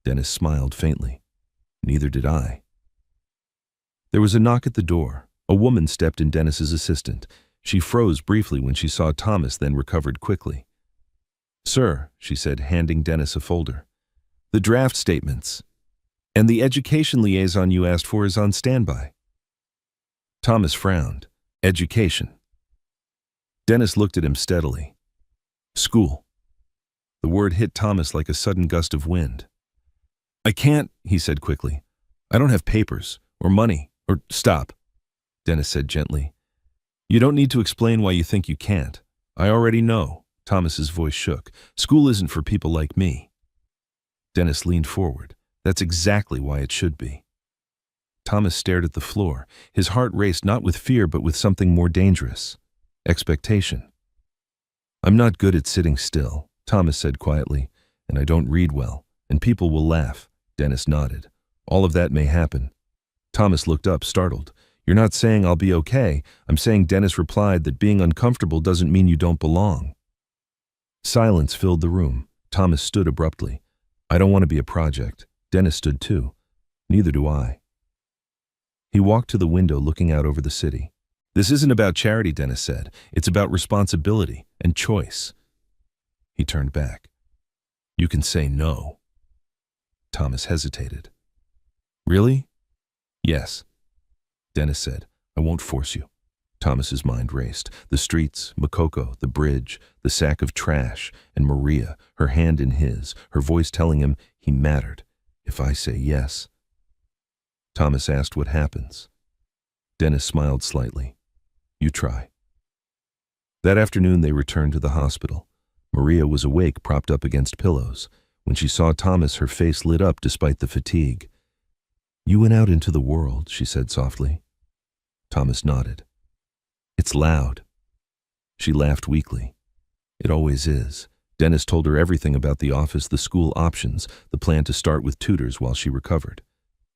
Dennis smiled faintly. Neither did I. There was a knock at the door. A woman stepped in, Dennis's assistant. She froze briefly when she saw Thomas, then recovered quickly. Sir, she said, handing Dennis a folder. The draft statements. And the education liaison you asked for is on standby. Thomas frowned. Education. Dennis looked at him steadily. School. The word hit Thomas like a sudden gust of wind. I can't, he said quickly. I don't have papers, or money, or stop, Dennis said gently. You don't need to explain why you think you can't. I already know. Thomas's voice shook. School isn't for people like me. Dennis leaned forward. That's exactly why it should be. Thomas stared at the floor. His heart raced not with fear but with something more dangerous. Expectation. I'm not good at sitting still, Thomas said quietly, and I don't read well, and people will laugh. Dennis nodded. All of that may happen. Thomas looked up, startled. You're not saying I'll be okay. I'm saying, Dennis replied, that being uncomfortable doesn't mean you don't belong. Silence filled the room. Thomas stood abruptly. I don't want to be a project. Dennis stood too. Neither do I. He walked to the window looking out over the city. This isn't about charity, Dennis said. It's about responsibility and choice. He turned back. You can say no. Thomas hesitated. Really? Yes. Dennis said, I won't force you. Thomas's mind raced. The streets, Makoko, the bridge, the sack of trash, and Maria, her hand in his, her voice telling him he mattered. If I say yes. Thomas asked what happens. Dennis smiled slightly. You try. That afternoon they returned to the hospital. Maria was awake, propped up against pillows. When she saw Thomas, her face lit up despite the fatigue. You went out into the world, she said softly. Thomas nodded. It's loud. She laughed weakly. It always is. Dennis told her everything about the office, the school options, the plan to start with tutors while she recovered.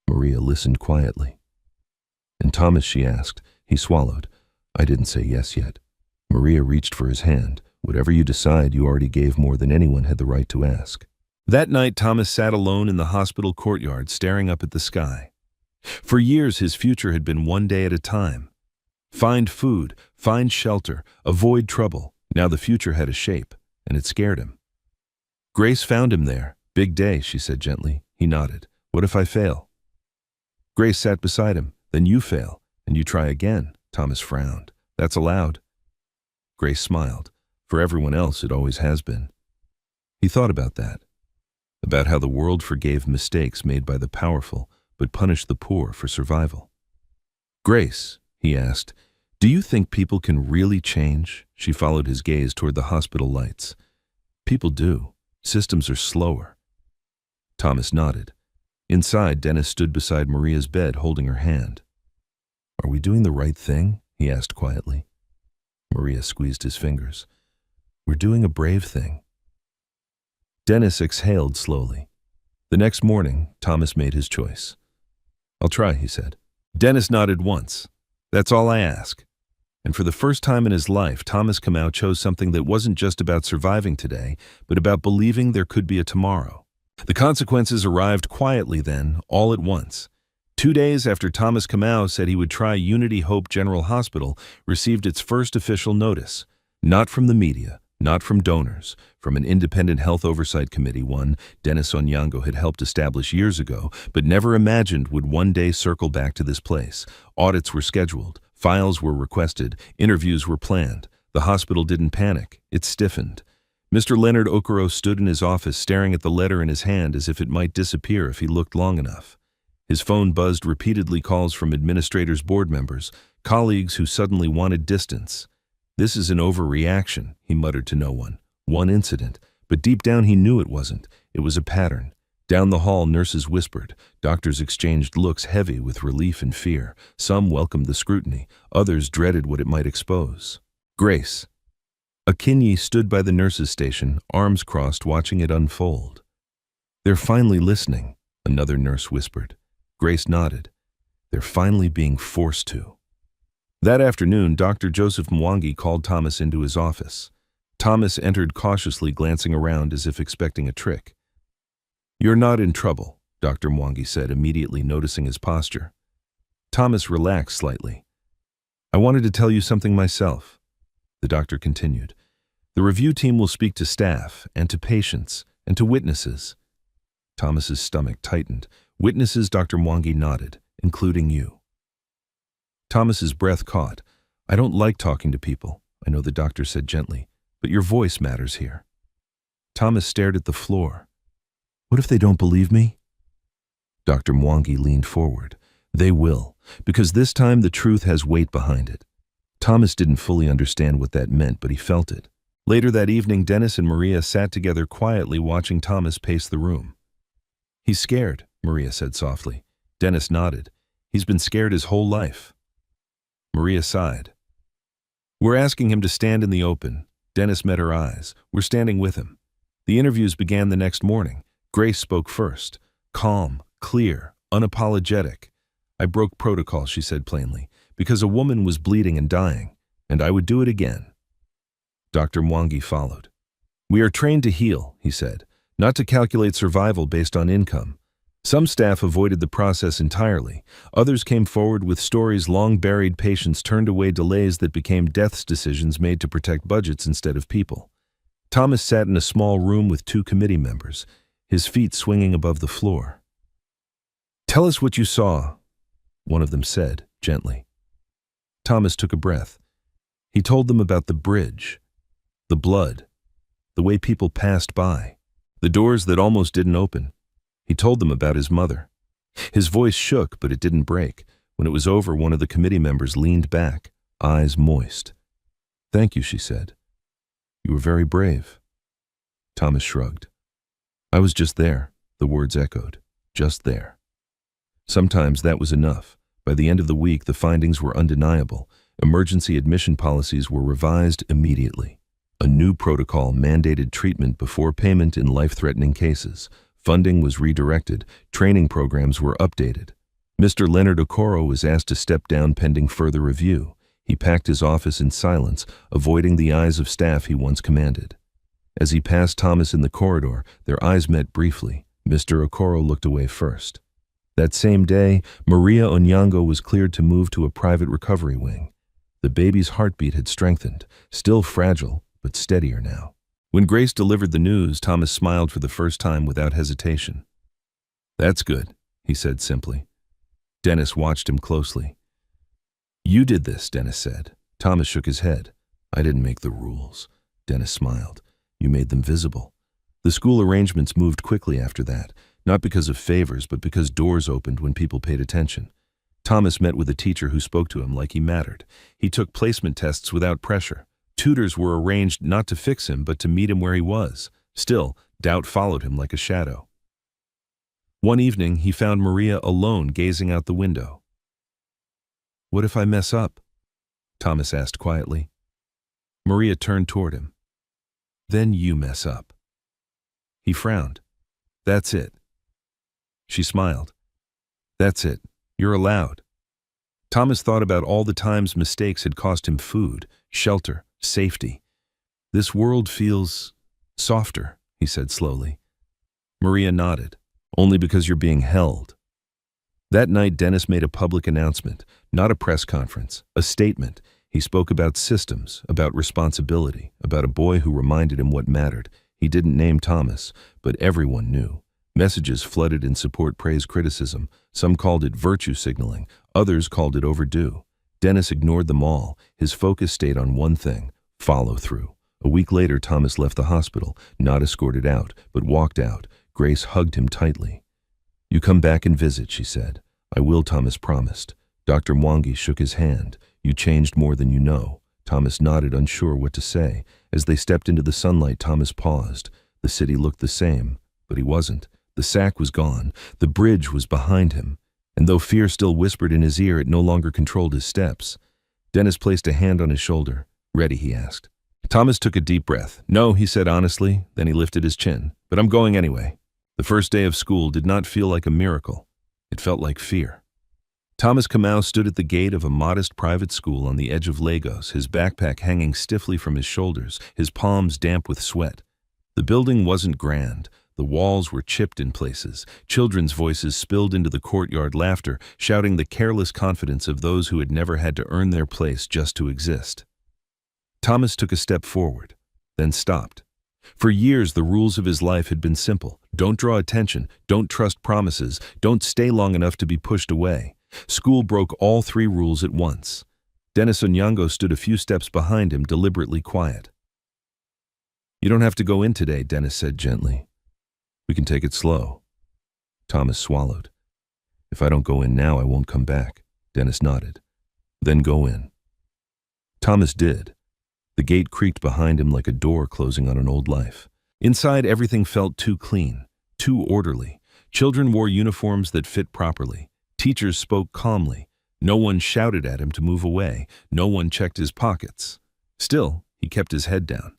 Maria listened quietly. And Thomas, she asked. He swallowed. I didn't say yes yet. Maria reached for his hand. Whatever you decide, you already gave more than anyone had the right to ask. That night, Thomas sat alone in the hospital courtyard, staring up at the sky. For years, his future had been one day at a time. Find food, find shelter, avoid trouble. Now the future had a shape, and it scared him. Grace found him there. Big day, she said gently. He nodded. What if I fail? Grace sat beside him. Then you fail, and you try again. Thomas frowned. That's allowed. Grace smiled. For everyone else, it always has been. He thought about that. About how the world forgave mistakes made by the powerful, but punished the poor for survival. Grace, he asked, do you think people can really change? She followed his gaze toward the hospital lights. People do. Systems are slower. Thomas nodded. Inside, Dennis stood beside Maria's bed, holding her hand. Are we doing the right thing? He asked quietly. Maria squeezed his fingers. We're doing a brave thing. Dennis exhaled slowly. The next morning, Thomas made his choice. I'll try, he said. Dennis nodded once. That's all I ask. And for the first time in his life, Thomas Kamau chose something that wasn't just about surviving today, but about believing there could be a tomorrow. The consequences arrived quietly then, all at once. 2 days after Thomas Kamau said he would try, Unity Hope General Hospital received its first official notice. Not from the media, not from donors, from an independent health oversight committee, one Dennis Onyango had helped establish years ago, but never imagined would one day circle back to this place. Audits were scheduled, files were requested, interviews were planned. The hospital didn't panic. It stiffened. Mr. Leonard Okoro stood in his office staring at the letter in his hand as if it might disappear if he looked long enough. His phone buzzed repeatedly, calls from administrators, board members, colleagues who suddenly wanted distance. "This is an overreaction," he muttered to no one. "One incident." But deep down he knew it wasn't. It was a pattern. Down the hall, nurses whispered. Doctors exchanged looks heavy with relief and fear. Some welcomed the scrutiny. Others dreaded what it might expose. Grace. Akinyi stood by the nurses' station, arms crossed, watching it unfold. "They're finally listening," another nurse whispered. Grace nodded. "They're finally being forced to." That afternoon, Dr. Joseph Mwangi called Thomas into his office. Thomas entered cautiously, glancing around as if expecting a trick. "You're not in trouble," Dr. Mwangi said, immediately noticing his posture. Thomas relaxed slightly. "I wanted to tell you something myself," the doctor continued. "The review team will speak to staff and to patients and to witnesses." Thomas's stomach tightened. "Witnesses," Dr. Mwangi nodded, "including you." Thomas's breath caught. "I don't like talking to people," I know, the doctor said gently, "but your voice matters here." Thomas stared at the floor. "What if they don't believe me?" Dr. Mwangi leaned forward. "They will, because this time the truth has weight behind it." Thomas didn't fully understand what that meant, but he felt it. Later that evening, Dennis and Maria sat together quietly, watching Thomas pace the room. "He's scared," Maria said softly. Dennis nodded. "He's been scared his whole life." Maria sighed. "We're asking him to stand in the open." Dennis met her eyes. "We're standing with him." The interviews began the next morning. Grace spoke first. Calm, clear, unapologetic. "I broke protocol," she said plainly, "because a woman was bleeding and dying, and I would do it again." Dr. Mwangi followed. "We are trained to heal," he said, "not to calculate survival based on income." Some staff avoided the process entirely. Others came forward with stories long buried. Patients turned away delays that became deaths, decisions made to protect budgets instead of people. Thomas sat in a small room with 2 committee members, his feet swinging above the floor. "Tell us what you saw," one of them said, gently. Thomas took a breath. He told them about the bridge, the blood, the way people passed by, the doors that almost didn't open. He told them about his mother. His voice shook, but it didn't break. When it was over, one of the committee members leaned back, eyes moist. "Thank you," she said. "You were very brave." Thomas shrugged. "I was just there," the words echoed. "Just there." Sometimes that was enough. By the end of the week, the findings were undeniable. Emergency admission policies were revised immediately. A new protocol mandated treatment before payment in life-threatening cases. Funding was redirected. Training programs were updated. Mr. Leonard Okoro was asked to step down pending further review. He packed his office in silence, avoiding the eyes of staff he once commanded. As he passed Thomas in the corridor, their eyes met briefly. Mr. Okoro looked away first. That same day, Maria Onyango was cleared to move to a private recovery wing. The baby's heartbeat had strengthened, still fragile, but steadier now. When Grace delivered the news, Thomas smiled for the first time without hesitation. "That's good," he said simply. Dennis watched him closely. "You did this," Dennis said. Thomas shook his head. "I didn't make the rules." Dennis smiled. "You made them visible." The school arrangements moved quickly after that, not because of favors, but because doors opened when people paid attention. Thomas met with a teacher who spoke to him like he mattered. He took placement tests without pressure. Tutors were arranged not to fix him, but to meet him where he was. Still, doubt followed him like a shadow. One evening, he found Maria alone, gazing out the window. "What if I mess up?" Thomas asked quietly. Maria turned toward him. "Then you mess up." He frowned. "That's it." She smiled. "That's it. You're allowed." Thomas thought about all the times mistakes had cost him food, shelter, safety. "This world feels softer," he said slowly. Maria nodded. "Only because you're being held." That night, Dennis made a public announcement, not a press conference, a statement. He spoke about systems, about responsibility, about a boy who reminded him what mattered. He didn't name Thomas, but everyone knew. Messages flooded in support, praise, criticism. Some called it virtue signaling, others called it overdue. Dennis ignored them all. His focus stayed on one thing: Follow through. A week later, Thomas left the hospital, not escorted out, but walked out. Grace hugged him tightly. "You come back and visit," she said. "I will," Thomas promised. Dr. Mwangi shook his hand. "You changed more than you know." Thomas nodded, unsure what to say. As they stepped into the sunlight, Thomas paused. The city looked the same, but he wasn't. The sack was gone. The bridge was behind him. And though fear still whispered in his ear, it no longer controlled his steps. Dennis placed a hand on his shoulder. "Ready?" he asked. Thomas took a deep breath. "No," he said honestly. Then he lifted his chin. "But I'm going anyway." The first day of school did not feel like a miracle. It felt like fear. Thomas Kamau stood at the gate of a modest private school on the edge of Lagos, his backpack hanging stiffly from his shoulders, his palms damp with sweat. The building wasn't grand. The walls were chipped in places. Children's voices spilled into the courtyard, laughter, shouting the careless confidence of those who had never had to earn their place just to exist. Thomas took a step forward, then stopped. For years, the rules of his life had been simple. Don't draw attention, don't trust promises, don't stay long enough to be pushed away. School broke all three rules at once. Dennis Onyango stood a few steps behind him, deliberately quiet. "You don't have to go in today," Dennis said gently. "We can take it slow." Thomas swallowed. "If I don't go in now, I won't come back." Dennis nodded. "Then go in." Thomas did. The gate creaked behind him like a door closing on an old life. Inside, everything felt too clean, too orderly. Children wore uniforms that fit properly. Teachers spoke calmly. No one shouted at him to move away. No one checked his pockets. Still, he kept his head down.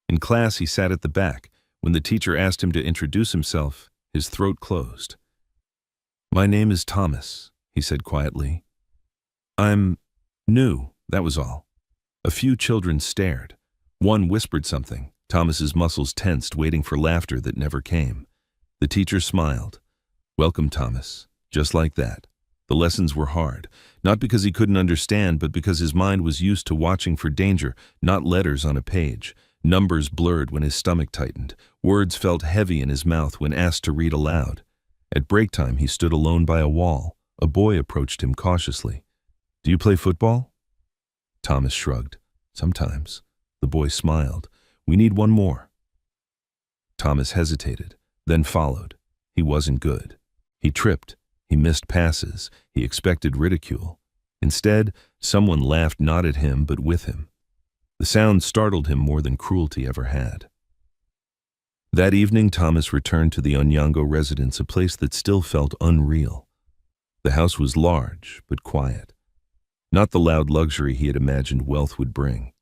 In class, he sat at the back. When the teacher asked him to introduce himself, his throat closed. "My name is Thomas," he said quietly. "I'm new," that was all. A few children stared. One whispered something. Thomas's muscles tensed, waiting for laughter that never came. The teacher smiled. "Welcome, Thomas." Just like that. The lessons were hard, not because he couldn't understand, but because his mind was used to watching for danger, not letters on a page. Numbers blurred when his stomach tightened. Words felt heavy in his mouth when asked to read aloud. At break time, he stood alone by a wall. A boy approached him cautiously. "Do you play football?" Thomas shrugged. "Sometimes." The boy smiled. "We need one more." Thomas hesitated, then followed. He wasn't good. He tripped. He missed passes. He expected ridicule. Instead, someone laughed not at him, but with him. The sound startled him more than cruelty ever had. That evening, Thomas returned to the Onyango residence, a place that still felt unreal. The house was large, but quiet. Not the loud luxury he had imagined wealth would bring.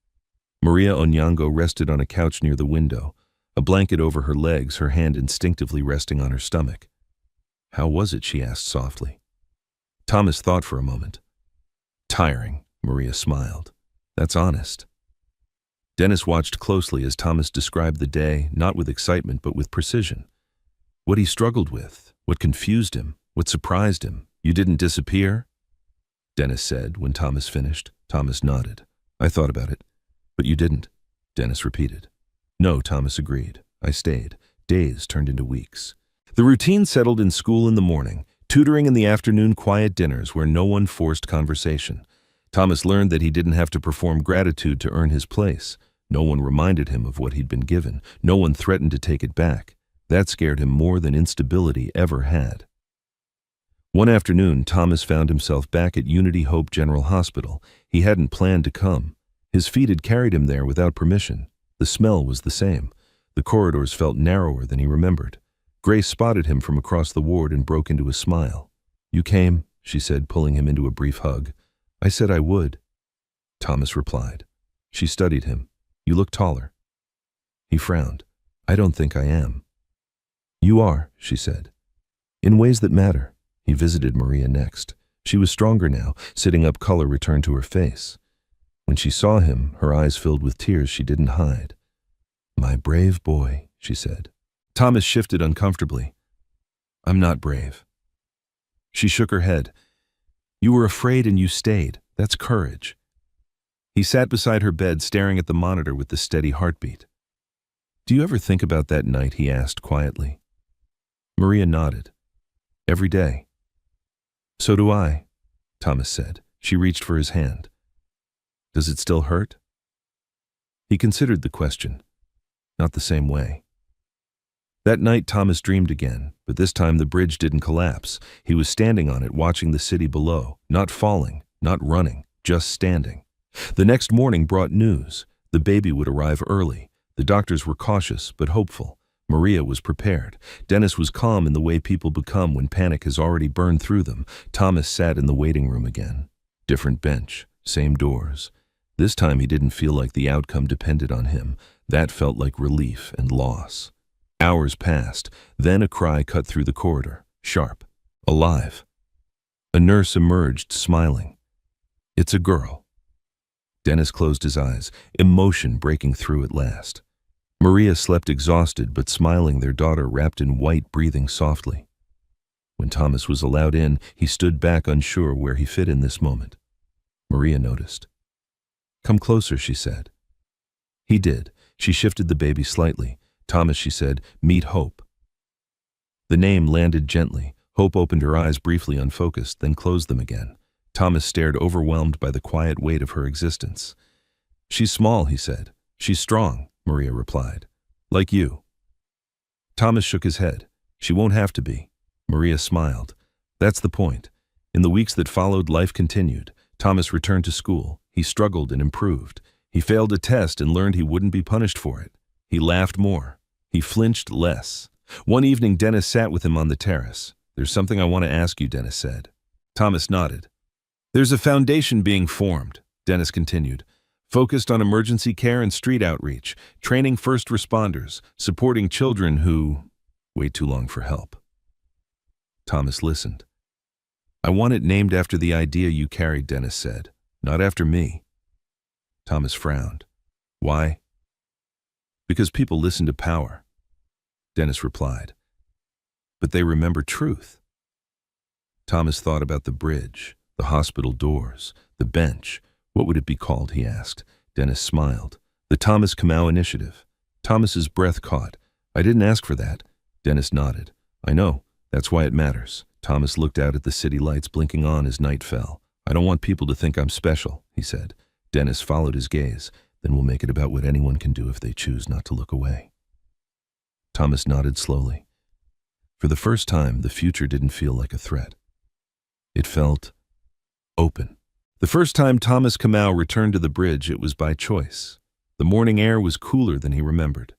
Maria Onyango rested on a couch near the window, a blanket over her legs, her hand instinctively resting on her stomach. "How was it?" she asked softly. Thomas thought for a moment. "Tiring," Maria smiled. "That's honest." Dennis watched closely as Thomas described the day, not with excitement but with precision. What he struggled with, what confused him, what surprised him. "You didn't disappear?" Dennis said when Thomas finished. Thomas nodded. "I thought about it. But you didn't," Dennis repeated. "No," Thomas agreed. "I stayed." Days turned into weeks. The routine settled in school in the morning, tutoring in the afternoon, quiet dinners where no one forced conversation. Thomas learned that he didn't have to perform gratitude to earn his place. No one reminded him of what he'd been given. No one threatened to take it back. That scared him more than instability ever had. One afternoon, Thomas found himself back at Unity Hope General Hospital. He hadn't planned to come. His feet had carried him there without permission. The smell was the same. The corridors felt narrower than he remembered. Grace spotted him from across the ward and broke into a smile. "You came," she said, pulling him into a brief hug. "I said I would." Thomas replied. She studied him. "You look taller." He frowned. "I don't think I am." "You are," she said. "In ways that matter." He visited Maria next. She was stronger now. Sitting up, color returned to her face. When she saw him, her eyes filled with tears she didn't hide. "My brave boy," she said. Thomas shifted uncomfortably. "I'm not brave." She shook her head. "You were afraid and you stayed. That's courage." He sat beside her bed, staring at the monitor with the steady heartbeat. "Do you ever think about that night?" he asked quietly. Maria nodded. "Every day." "So do I," Thomas said. She reached for his hand. "Does it still hurt?" He considered the question. Not the same way. That night Thomas dreamed again, but this time the bridge didn't collapse. He was standing on it, watching the city below, not falling, not running, just standing. The next morning brought news. The baby would arrive early. The doctors were cautious, but hopeful. Maria was prepared. Dennis was calm in the way people become when panic has already burned through them. Thomas sat in the waiting room again. Different bench, same doors. This time he didn't feel like the outcome depended on him. That felt like relief and loss. Hours passed, then a cry cut through the corridor, sharp, alive. A nurse emerged, smiling. "It's a girl." Dennis closed his eyes, emotion breaking through at last. Maria slept exhausted but smiling, their daughter wrapped in white, breathing softly. When Thomas was allowed in, he stood back, unsure where he fit in this moment. Maria noticed. "Come closer," she said. He did. She shifted the baby slightly. "Thomas," she said, "meet Hope." The name landed gently. Hope opened her eyes briefly, unfocused, then closed them again. Thomas stared, overwhelmed by the quiet weight of her existence. "She's small," he said. "She's strong," Maria replied. "Like you." Thomas shook his head. "She won't have to be." Maria smiled. "That's the point." In the weeks that followed, life continued. Thomas returned to school. He struggled and improved. He failed a test and learned he wouldn't be punished for it. He laughed more. He flinched less. One evening, Dennis sat with him on the terrace. "There's something I want to ask you," Dennis said. Thomas nodded. "There's a foundation being formed," Dennis continued, "focused on emergency care and street outreach, training first responders, supporting children who wait too long for help." Thomas listened. "I want it named after the idea you carried," Dennis said. "Not after me." Thomas frowned. "Why?" "Because people listen to power," Dennis replied. "But they remember truth." Thomas thought about the bridge, the hospital doors, the bench. What would it be called, he asked. Dennis smiled. "The Thomas Kamau Initiative." Thomas's breath caught. "I didn't ask for that." Dennis nodded. "I know. That's why it matters." Thomas looked out at the city lights blinking on as night fell. "I don't want people to think I'm special," he said. Dennis followed his gaze. "Then we'll make it about what anyone can do if they choose not to look away." Thomas nodded slowly. For the first time, the future didn't feel like a threat. It felt open. The first time Thomas Kamau returned to the bridge, it was by choice. The morning air was cooler than he remembered.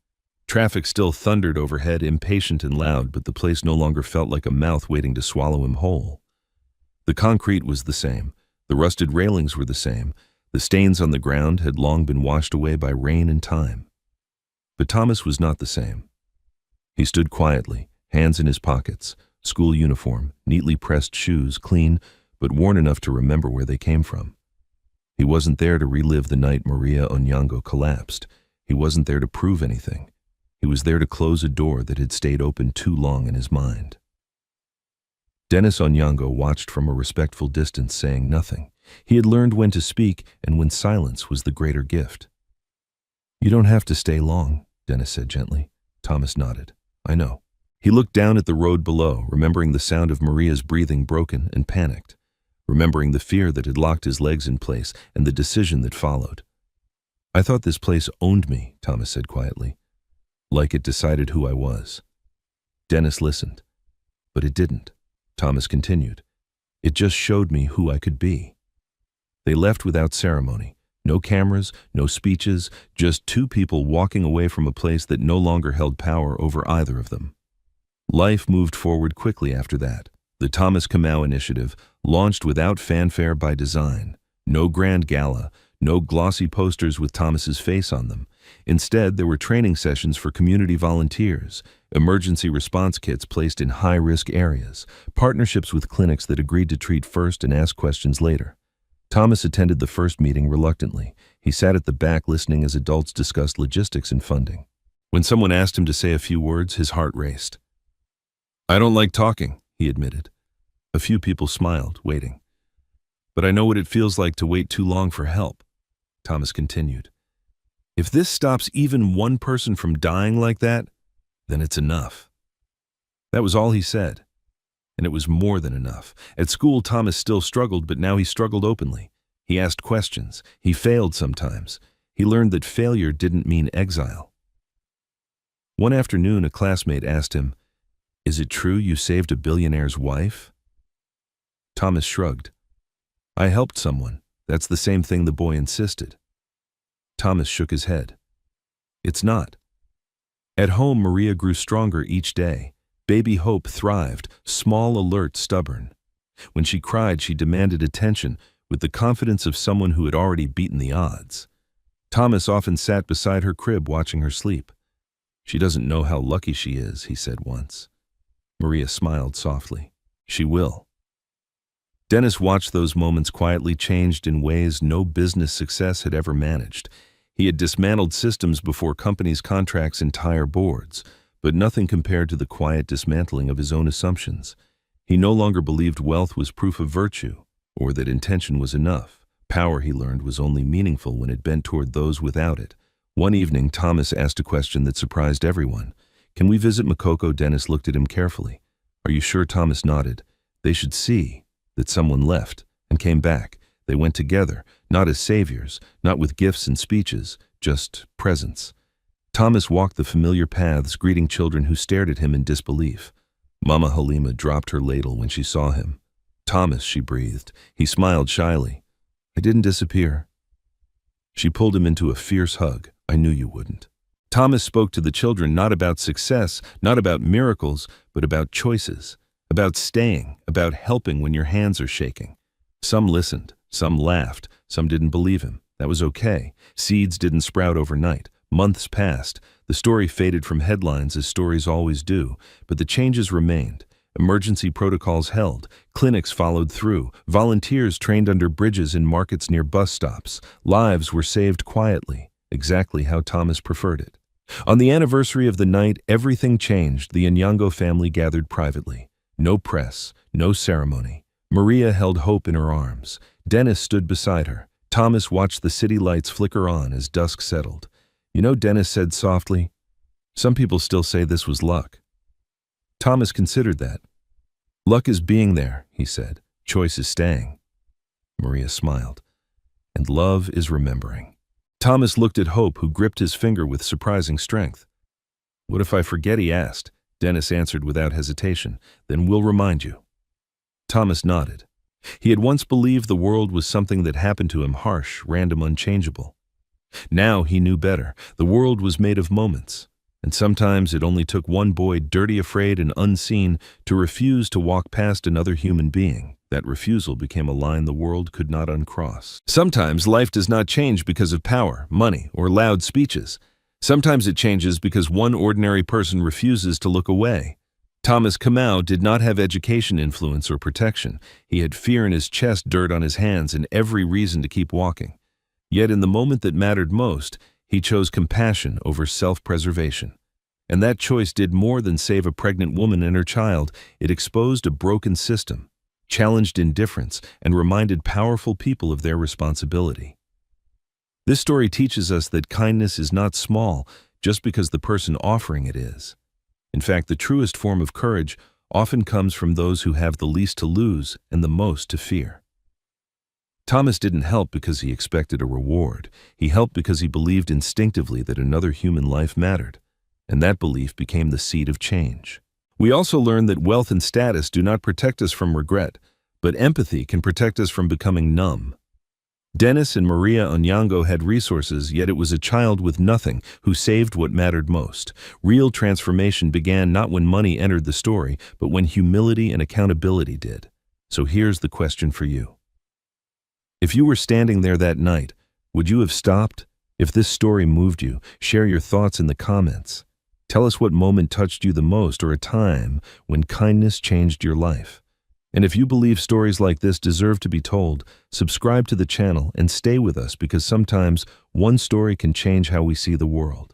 Traffic still thundered overhead, impatient and loud, but the place no longer felt like a mouth waiting to swallow him whole. The concrete was the same. The rusted railings were the same. The stains on the ground had long been washed away by rain and time. But Thomas was not the same. He stood quietly, hands in his pockets, school uniform, neatly pressed shoes, clean, but worn enough to remember where they came from. He wasn't there to relive the night Maria Onyango collapsed. He wasn't there to prove anything. He was there to close a door that had stayed open too long in his mind. Dennis Onyango watched from a respectful distance, saying nothing. He had learned when to speak and when silence was the greater gift. "You don't have to stay long," Dennis said gently. Thomas nodded. "I know." He looked down at the road below, remembering the sound of Maria's breathing, broken and panicked, remembering the fear that had locked his legs in place and the decision that followed. "I thought this place owned me," Thomas said quietly, "like it decided who I was." Dennis listened. "But it didn't," Thomas continued. "It just showed me who I could be." They left without ceremony. No cameras, no speeches, just two people walking away from a place that no longer held power over either of them. Life moved forward quickly after that. The Thomas Kamau Initiative launched without fanfare by design. No grand gala, no glossy posters with Thomas's face on them. Instead, there were training sessions for community volunteers, emergency response kits placed in high-risk areas, partnerships with clinics that agreed to treat first and ask questions later. Thomas attended the first meeting reluctantly. He sat at the back listening as adults discussed logistics and funding. When someone asked him to say a few words, his heart raced. "I don't like talking," he admitted. A few people smiled, waiting. "But I know what it feels like to wait too long for help," Thomas continued. "If this stops even one person from dying like that, then it's enough." That was all he said. And it was more than enough. At school, Thomas still struggled, but now he struggled openly. He asked questions. He failed sometimes. He learned that failure didn't mean exile. One afternoon, a classmate asked him, "Is it true you saved a billionaire's wife?" Thomas shrugged. "I helped someone. That's the same thing," the boy insisted. Thomas shook his head. "It's not." At home, Maria grew stronger each day. Baby Hope thrived, small, alert, stubborn. When she cried, she demanded attention with the confidence of someone who had already beaten the odds. Thomas often sat beside her crib watching her sleep. "She doesn't know how lucky she is," he said once. Maria smiled softly. "She will." Dennis watched those moments quietly changed in ways no business success had ever managed. He had dismantled systems before companies' contracts entire boards, but nothing compared to the quiet dismantling of his own assumptions. He no longer believed wealth was proof of virtue, or that intention was enough. Power, he learned, was only meaningful when it bent toward those without it. One evening, Thomas asked a question that surprised everyone. "Can we visit Makoko?" Dennis looked at him carefully. "Are you sure?" Thomas nodded. They should see that someone left and came back. They went together, not as saviors, not with gifts and speeches, just presence. Thomas walked the familiar paths, greeting children who stared at him in disbelief. Mama Halima dropped her ladle when she saw him. "Thomas," she breathed. He smiled shyly. "I didn't disappear." She pulled him into a fierce hug. "I knew you wouldn't." Thomas spoke to the children not about success, not about miracles, but about choices, about staying, about helping when your hands are shaking. Some listened, some laughed, some didn't believe him. That was okay. Seeds didn't sprout overnight. Months passed. The story faded from headlines as stories always do, but the changes remained. Emergency protocols held. Clinics followed through. Volunteers trained under bridges in markets near bus stops. Lives were saved quietly, exactly how Thomas preferred it. On the anniversary of the night, everything changed. The Onyango family gathered privately. No press, no ceremony. Maria held Hope in her arms. Dennis stood beside her. Thomas watched the city lights flicker on as dusk settled. "You know," Dennis said softly, "some people still say this was luck." Thomas considered that. "Luck is being there," he said. "Choice is staying." Maria smiled. "And love is remembering." Thomas looked at Hope, who gripped his finger with surprising strength. "What if I forget?" he asked. Dennis answered without hesitation. "Then we'll remind you." Thomas nodded. He had once believed the world was something that happened to him, harsh, random, unchangeable. Now he knew better. The world was made of moments, and sometimes it only took one boy, dirty, afraid, and unseen, to refuse to walk past another human being. That refusal became a line the world could not uncross. Sometimes life does not change because of power, money, or loud speeches. Sometimes it changes because one ordinary person refuses to look away. Thomas Kamau did not have education, influence, or protection. He had fear in his chest, dirt on his hands, and every reason to keep walking. Yet in the moment that mattered most, he chose compassion over self-preservation. And that choice did more than save a pregnant woman and her child. It exposed a broken system, challenged indifference, and reminded powerful people of their responsibility. This story teaches us that kindness is not small just because the person offering it is. In fact, the truest form of courage often comes from those who have the least to lose and the most to fear. Thomas didn't help because he expected a reward. He helped because he believed instinctively that another human life mattered, and that belief became the seed of change. We also learned that wealth and status do not protect us from regret, but empathy can protect us from becoming numb. Dennis and Maria Onyango had resources, yet it was a child with nothing who saved what mattered most. Real transformation began not when money entered the story, but when humility and accountability did. So here's the question for you. If you were standing there that night, would you have stopped? If this story moved you, share your thoughts in the comments. Tell us what moment touched you the most, or a time when kindness changed your life. And if you believe stories like this deserve to be told, subscribe to the channel and stay with us, because sometimes one story can change how we see the world.